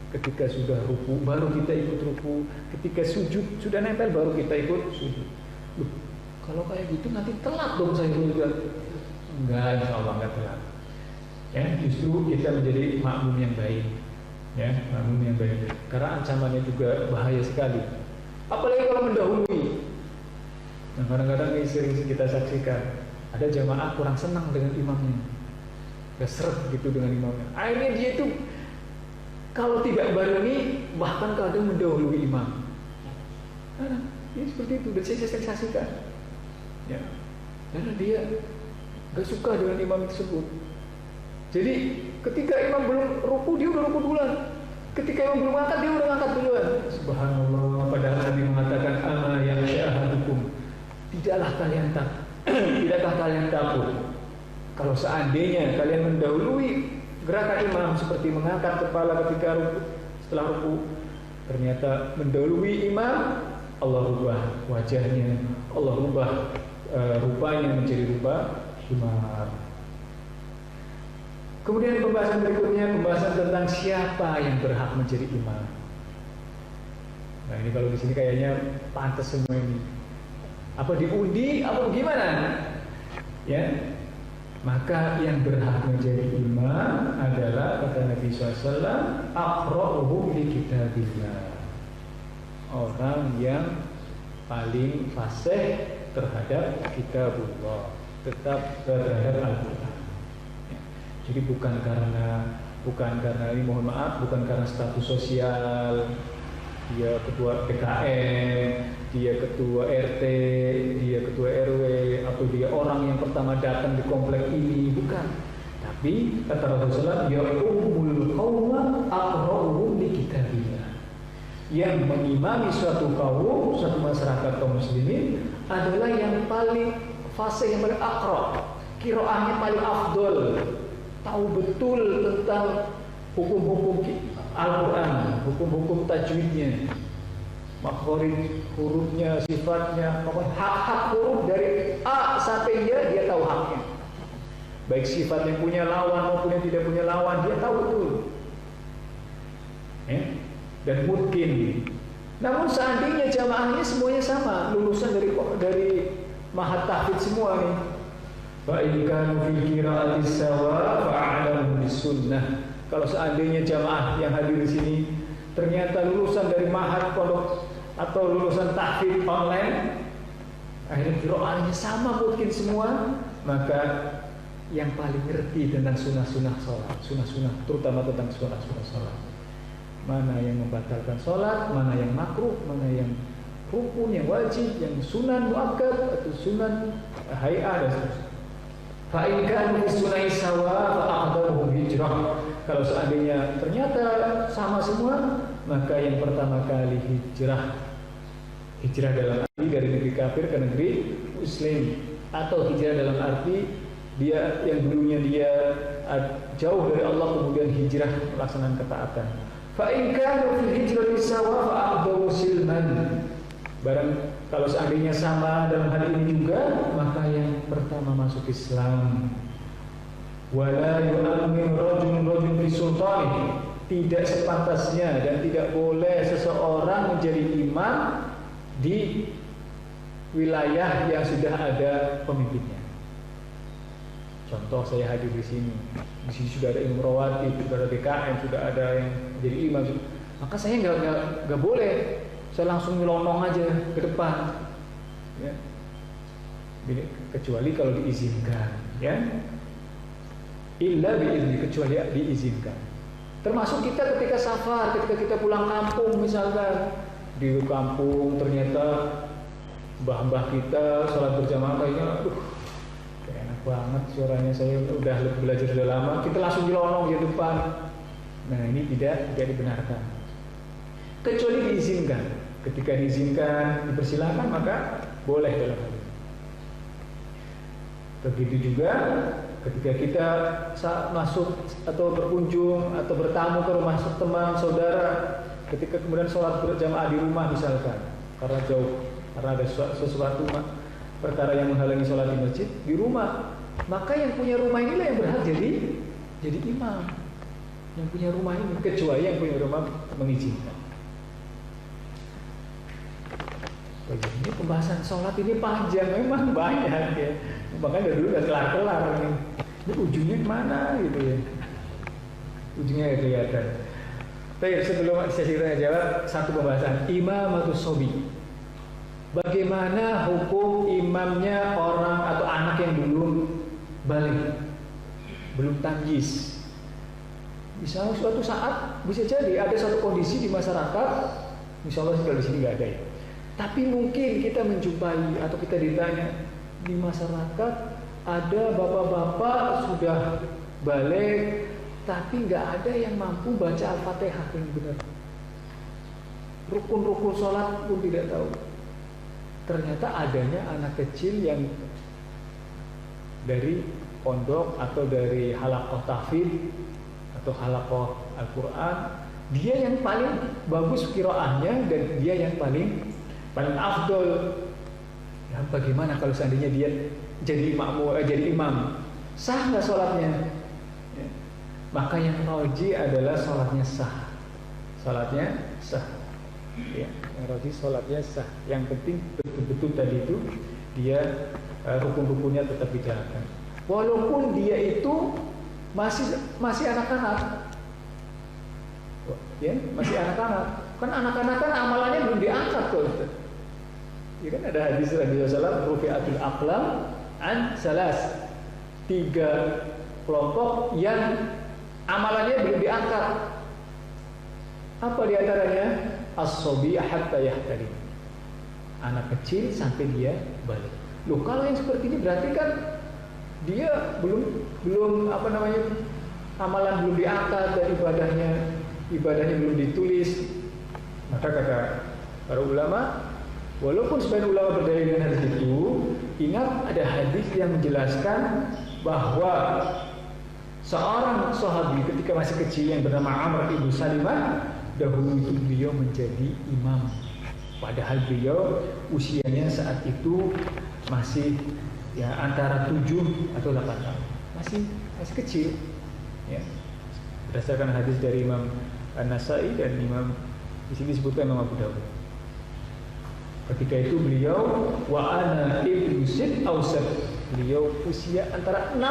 Ketika sudah ruku baru kita ikut ruku, ketika sujud sudah nempel baru kita ikut sujud. Loh, kalau kayak gitu nanti telat dong saya juga. Enggak, insyaallah enggak telat. Ya, justru kita menjadi makmum yang baik. Ya, makmum yang baik. Karena ancamannya juga bahaya sekali. Apalagi kalau mendahului. Nah, kadang-kadang ini sering kita saksikan, ada jamaah kurang senang dengan imamnya, gak seret gitu dengan imamnya. Akhirnya dia itu Kalau tidak barengi, bahkan kadang mendahului imam. Nah, ini seperti itu, dan saya saksikan. Ya, karena dia gak suka dengan imam tersebut. Jadi ketika imam belum ruku, dia udah ruku duluan. Ketika imam belum angkat, dia udah angkat duluan. Subhanallah. Padahal Nabi mengatakan, ama yang syahadukum, tidakkah kalian takut kalau seandainya kalian mendahului gerakan imam seperti mengangkat kepala ketika ruku, setelah ruku, ternyata mendahului imam, Allah rubah wajahnya, Allah rubah rupanya menjadi rupa himar. Kemudian pembahasan berikutnya, pembahasan tentang siapa yang berhak menjadi imam. Nah ini kalau di sini kayaknya pantas semua ini. Apa diundi, apa gimana? Ya, maka yang berhak menjadi imam adalah kata Nabi SAW, aqra'uhum li kitabillah. Orang yang paling fasih terhadap kitabullah, tetap terhadap Al-Quran. Jadi bukan karena ini, mohon maaf, bukan karena status sosial, dia ketua PKN, dia ketua RT, dia ketua RW, atau dia orang yang pertama datang di komplek ini, bukan. Tapi kata Rasulullah, ya ummul qauma aqra'uhum li kitabillah. Yang mengimami suatu kaum, suatu masyarakat kaum muslimin adalah yang paling fasih, yang paling aqra', qiraahnya paling afdol, tahu betul tentang hukum-hukum Al-Quran, hukum-hukum tajwidnya, makhrij hurufnya, sifatnya, pokoknya hak-hak huruf dari A sampai Y dia tahu haknya. Baik sifat yang punya lawan maupun yang tidak punya lawan, dia tahu betul. Dan mungkin. Namun seandainya jamaahnya semuanya sama, lulusan dari Mahat Tahfidz semua nih. Fa in kanu fil qira'ati sawa fa'alamu bis-sunnah. Kalau seandainya jamaah yang hadir di sini ternyata lulusan dari Mahat Pondok atau lulusan tahfidz online, akhirnya qiraatnya sama mungkin semua, maka yang paling ngerti tentang sunnah-sunnah sholat, sunnah-sunnah terutama tentang sunnah-sunnah sholat, mana yang membatalkan sholat, mana yang makruh, mana yang rukun, yang wajib, yang sunan muakkad atau sunan hay'ah dan seterusnya. Fa in kanu sunai sawa fa aqdamuhum hijrah. Kalau seandainya ternyata sama semua, maka yang pertama kali hijrah dalam arti dari negeri kafir ke negeri muslim, atau hijrah dalam arti dia yang dulunya dia jauh dari Allah kemudian hijrah melaksanakan ketaatan. Fa in kanu fil hijrati sawa fa aqdamu silman. Barang kalau seandainya sama dalam hal ini juga, maka yang pertama masuk Islam. Wala yu'ammin rajulun fi sultani. Tidak sepantasnya dan tidak boleh seseorang menjadi imam di wilayah yang sudah ada pemimpinnya. Contoh, saya hadir di sini. Di sini sudah ada imam rawatib, sudah ada DKM, sudah ada yang jadi imam. Maka saya nggak boleh. Saya langsung nyelonong aja ke depan, ya. Kecuali kalau diizinkan, ya. Illa biizni, kecuali diizinkan. Termasuk kita ketika safar, ketika kita pulang kampung misalkan, di kampung ternyata mbah-mbah kita sholat berjamaah kayaknya, kayak enak banget suaranya, saya udah belajar sudah lama, kita langsung nyelonong di depan. Nah ini tidak dibenarkan. Kecuali diizinkan. Ketika diizinkan, dipersilakan, maka boleh dalam hal ini. Begitu juga ketika kita masuk atau berkunjung atau bertamu ke rumah teman, saudara, ketika kemudian sholat berjamaah di rumah misalkan, karena jauh, karena ada sesuatu perkara yang menghalangi sholat di masjid, di rumah, maka yang punya rumah inilah yang berhak jadi imam. Yang punya rumah ini, kecuali yang punya rumah mengizinkan. Ini pembahasan sholat ini panjang, memang banyak ya. Makanya dari dulu udah kelar-kelar ini ujungnya kemana gitu ya. Ujungnya ya kelihatan. Tapi sebelum sesi tanya jawab, satu pembahasan imamatus sobi. Bagaimana hukum imamnya orang atau anak yang belum balik, belum tamyiz. Misalnya suatu saat bisa jadi ada satu kondisi di masyarakat, misalnya kalau di sini nggak ada ya, tapi mungkin kita menjumpai atau kita ditanya di masyarakat ada bapak-bapak sudah balik tapi nggak ada yang mampu baca Al-Fatihah yang benar. Rukun-rukun sholat pun tidak tahu. Ternyata adanya anak kecil yang dari pondok atau dari halaqah tahfidz atau halaqah Al-Quran, dia yang paling bagus qiraahnya dan dia yang paling afdol. Ya, bagaimana kalau seandainya dia jadi imam, sah nggak sholatnya? Ya. Maka yang roji adalah sholatnya sah. Ya, yang roji sholatnya sah. Yang penting betul-betul tadi itu dia rukun-rukunnya tetap dijalankan. Walaupun dia itu masih anak-anak, ya masih anak-anak. Kan anak-anak kan amalannya belum diangkat kok. Ya kan ada hadis Nabi SAW, rufi'atul aqlam an salas, 3 kelompok yang amalannya belum diangkat. Apa diantaranya? As-sobi hatta yahtari, anak kecil sampai dia balik. Loh, kalau yang seperti ini berarti kan dia belum amalan belum diangkat dan ibadahnya belum ditulis. Maka kata para ulama, walaupun sebagian ulama berdalil dengan hadis itu, ingat ada hadis yang menjelaskan bahwa seorang sahabi ketika masih kecil yang bernama Amr ibn Salimah, dahulu itu beliau menjadi imam. Padahal beliau usianya saat itu masih ya antara 7 atau 8 tahun, masih kecil ya. Berdasarkan hadis dari Imam An-Nasai dan Imam di sini disebutkan Imam Abu Dawud. Ketika itu beliau wa ana ibnu sid ausat, beliau usia antara 6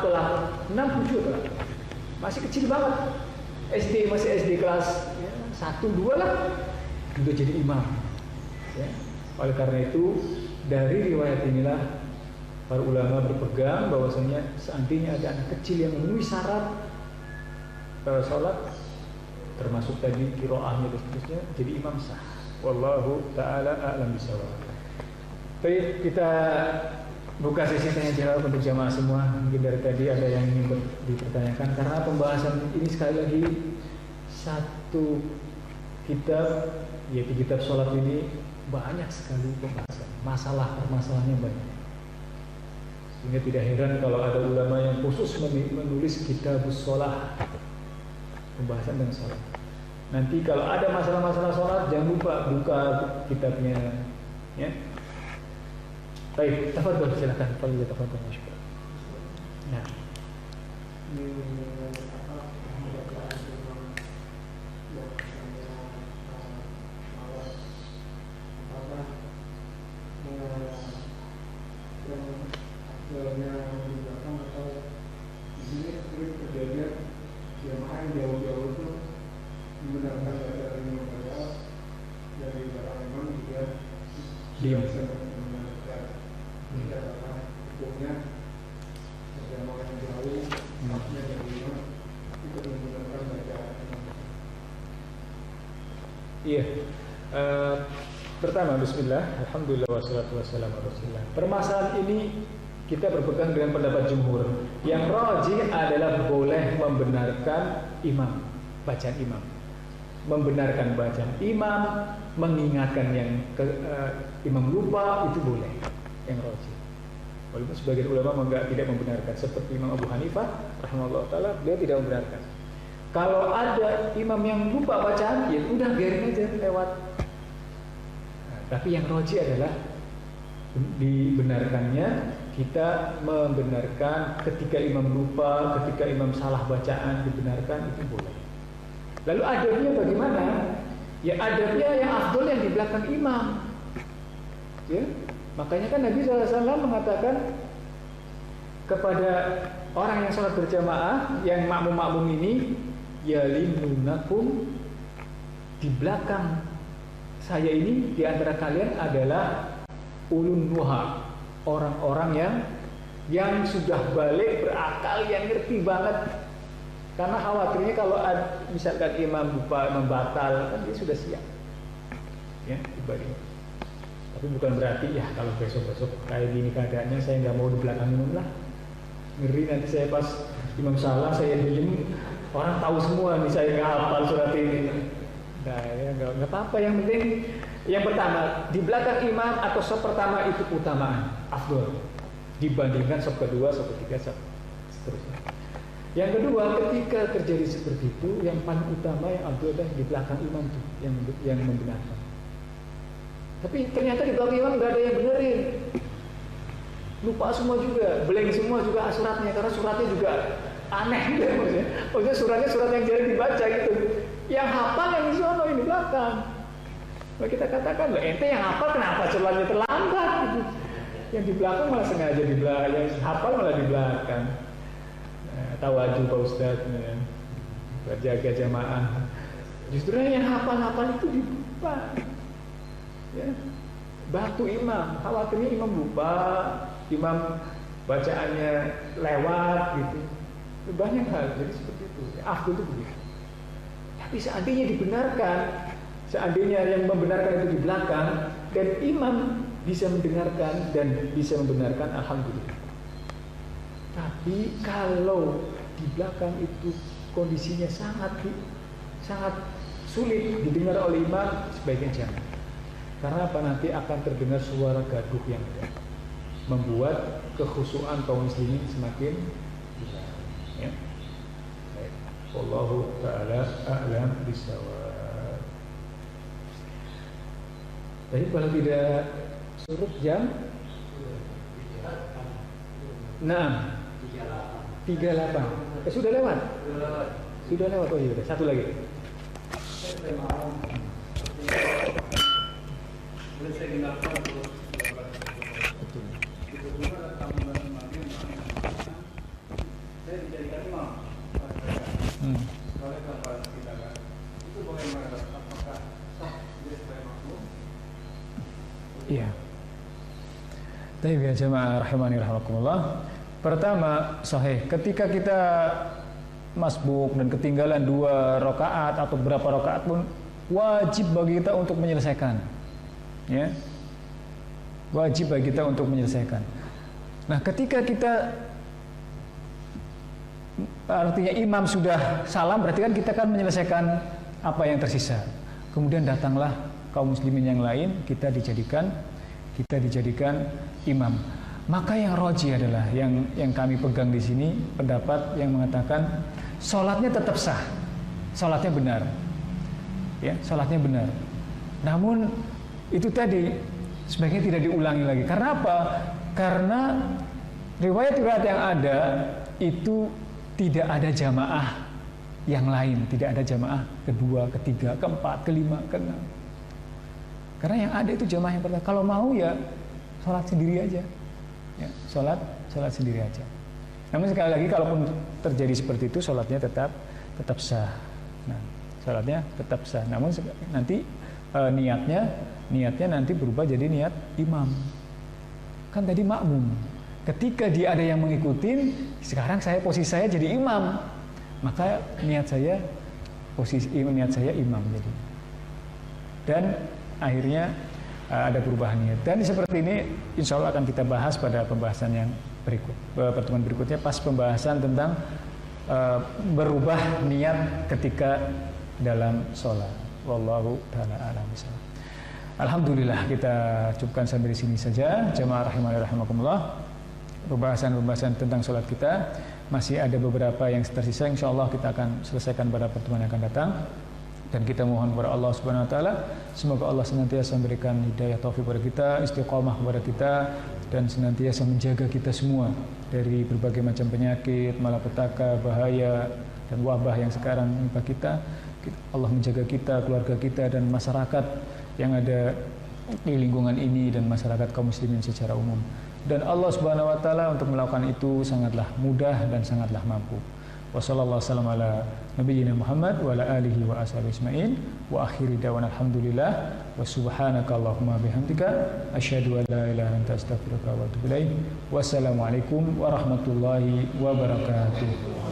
atau 8, 6 7 atau 8. Masih kecil banget. Masih SD kelas ya, 1 2 lah untuk jadi imam. Ya. Oleh karena itu dari riwayat inilah para ulama berpegang bahwasanya seandainya ada anak kecil yang memenuhi syarat sholat, termasuk tadi qiraahnya dan seterusnya, jadi imam sah. Wallahu ta'ala a'lam bishawab. Baik, kita buka sesi tanya jawab untuk jamaah semua. Mungkin dari tadi ada yang ingin dipertanyakan, karena pembahasan ini sekali lagi satu kitab, yaitu kitab sholat ini banyak sekali pembahasan, permasalahannya banyak. Sehingga tidak heran kalau ada ulama yang khusus menulis kitabus sholat, pembahasan tentang sholat. Nanti kalau ada masalah-masalah sholat, jangan lupa buka kitabnya, ya. Baik, tafadhol silakan. Tafadhol. Nah. Iya. Pertama, bismillah, alhamdulillah wassalatu wassalamu ala rasulillah. Permasalahan ini kita berpegang dengan pendapat jumhur. Yang rajih adalah boleh membenarkan bacaan imam. Membenarkan bacaan imam, mengingatkan yang imam lupa, itu boleh. Yang rajih. Walaupun sebagian ulama tidak membenarkan, seperti Imam Abu Hanifah rahimahullah taala, beliau tidak membenarkan. Kalau ada imam yang lupa bacaan, ya udah biarin aja lewat. Nah, tapi yang rajih adalah dibenarkannya. Kita membenarkan ketika imam lupa, ketika imam salah bacaan, dibenarkan, itu boleh. Lalu adabnya bagaimana? Ya adabnya yang afdol yang di belakang imam. Ya, makanya kan Nabi SAW mengatakan kepada orang yang sholat berjamaah, yang makmum-makmum ini, yalimunakum, di belakang saya ini, di antara kalian adalah ulun nuha, orang-orang yang sudah balik, berakal, yang ngerti banget. Karena khawatirnya kalau misalkan imam lupa membatal, kan dia sudah siap. Ya, ibadah. Tapi bukan berarti ya kalau besok-besok kayak gini keadaannya saya nggak mau di belakang imam lah. Ngeri nanti saya pas imam salah saya diem, orang tahu semua nih saya nggak hafal surat ini. Nah ya nggak apa-apa, yang penting yang pertama di belakang imam atau saf pertama itu utamaan afdol dibandingkan saf kedua, saf ketiga, saf seterusnya. Yang kedua, ketika terjadi seperti itu, yang paling utama yang afdol adalah di belakang imam tuh yang membenarkan. Tapi ternyata di belakang imam nggak ada yang benerin, lupa semua juga, blank semua juga suratnya, karena suratnya juga aneh gitu maksudnya suratnya surat yang jarang dibaca gitu. Yang hafal yang di sono, yang di belakang. Kalau kita katakan, ente yang hafal kenapa suratnya terlambat gitu. Yang di belakang malah sengaja di belakang, yang hafal malah di belakang. Tawaju Pak Ustadz, berjaga jamaah. Justru yang hafal-hafal itu di depan. Ya. Bantu imam, khawatirnya imam lupa, imam bacaannya lewat gitu. Banyak hal jadi seperti itu. Afdol itu begitu. Tapi seandainya dibenarkan, seandainya yang membenarkan itu di belakang dan imam bisa mendengarkan dan bisa membenarkan, alhamdulillah. Tapi kalau di belakang itu kondisinya sangat sulit didengar oleh imam, sebaiknya jangan. Karena apa, nanti akan terdengar suara gaduh yang ada, membuat kekhusyuan kaum muslimin semakin besar. Ya. Baik. Wallahu ta'ala a'lam bishawab. Jadi kalau tidak surut jam 38. Sudah lewat? Sudah lewat. Oh iya, satu lagi. Iya. Baik ya jemaah rahimani rahimakumullah. Pertama, sahih ketika kita masbuk dan ketinggalan 2 rakaat atau berapa rakaat pun wajib bagi kita untuk menyelesaikan. Ya. Wajib bagi kita untuk menyelesaikan. Nah, ketika kita artinya imam sudah salam, berarti kan kita kan menyelesaikan apa yang tersisa. Kemudian datanglah kaum muslimin yang lain, kita dijadikan imam. Maka yang roji adalah yang kami pegang di sini, pendapat yang mengatakan sholatnya tetap sah, sholatnya benar, ya, sholatnya benar. Namun itu tadi sebaiknya tidak diulangi lagi. Karena apa? Karena riwayat-riwayat yang ada itu tidak ada jamaah yang lain, tidak ada jamaah kedua, ketiga, keempat, kelima, keenam. Karena yang ada itu jamaah yang pertama. Kalau mau ya sholat sendiri aja. Ya, sholat sendiri aja. Namun sekali lagi kalaupun terjadi seperti itu, sholatnya tetap sah. Nah, sholatnya tetap sah. Namun nanti niatnya nanti berubah jadi niat imam. Kan tadi makmum. Ketika dia ada yang mengikutin, sekarang posisi saya jadi imam. Maka niat saya imam jadi. Dan akhirnya ada perubahan niat. Dan seperti ini insya Allah akan kita bahas pada pembahasan yang berikut, pertemuan berikutnya, pas pembahasan tentang berubah niat ketika dalam sholat. Wallahu ta'ala a'lam bishawab. Alhamdulillah, kita cukupkan sampai di sini saja. Jamaah rahimani rahimakumullah. Pembahasan tentang sholat kita masih ada beberapa yang tersisa. Insya Allah kita akan selesaikan pada pertemuan yang akan datang. Dan kita mohon kepada Allah Subhanahu wa taala, semoga Allah senantiasa memberikan hidayah taufik kepada kita, istiqomah kepada kita, dan senantiasa menjaga kita semua dari berbagai macam penyakit, malapetaka, bahaya dan wabah yang sekarang menimpa kita. Allah menjaga kita, keluarga kita, dan masyarakat yang ada di lingkungan ini dan masyarakat kaum muslimin secara umum. Dan Allah Subhanahu wa taala untuk melakukan itu sangatlah mudah dan sangatlah mampu. Wassallallahu wasallam ala nabiyyina Muhammad wa ala alihi wa ashabihi ajmain wa akhiri da'wana alhamdulillah wa subhanaka allahumma bihamdika asyhadu an la ilaha illa anta astaghfiruka wa atubu ilaik. Wassalamualaikum warahmatullahi wabarakatuh.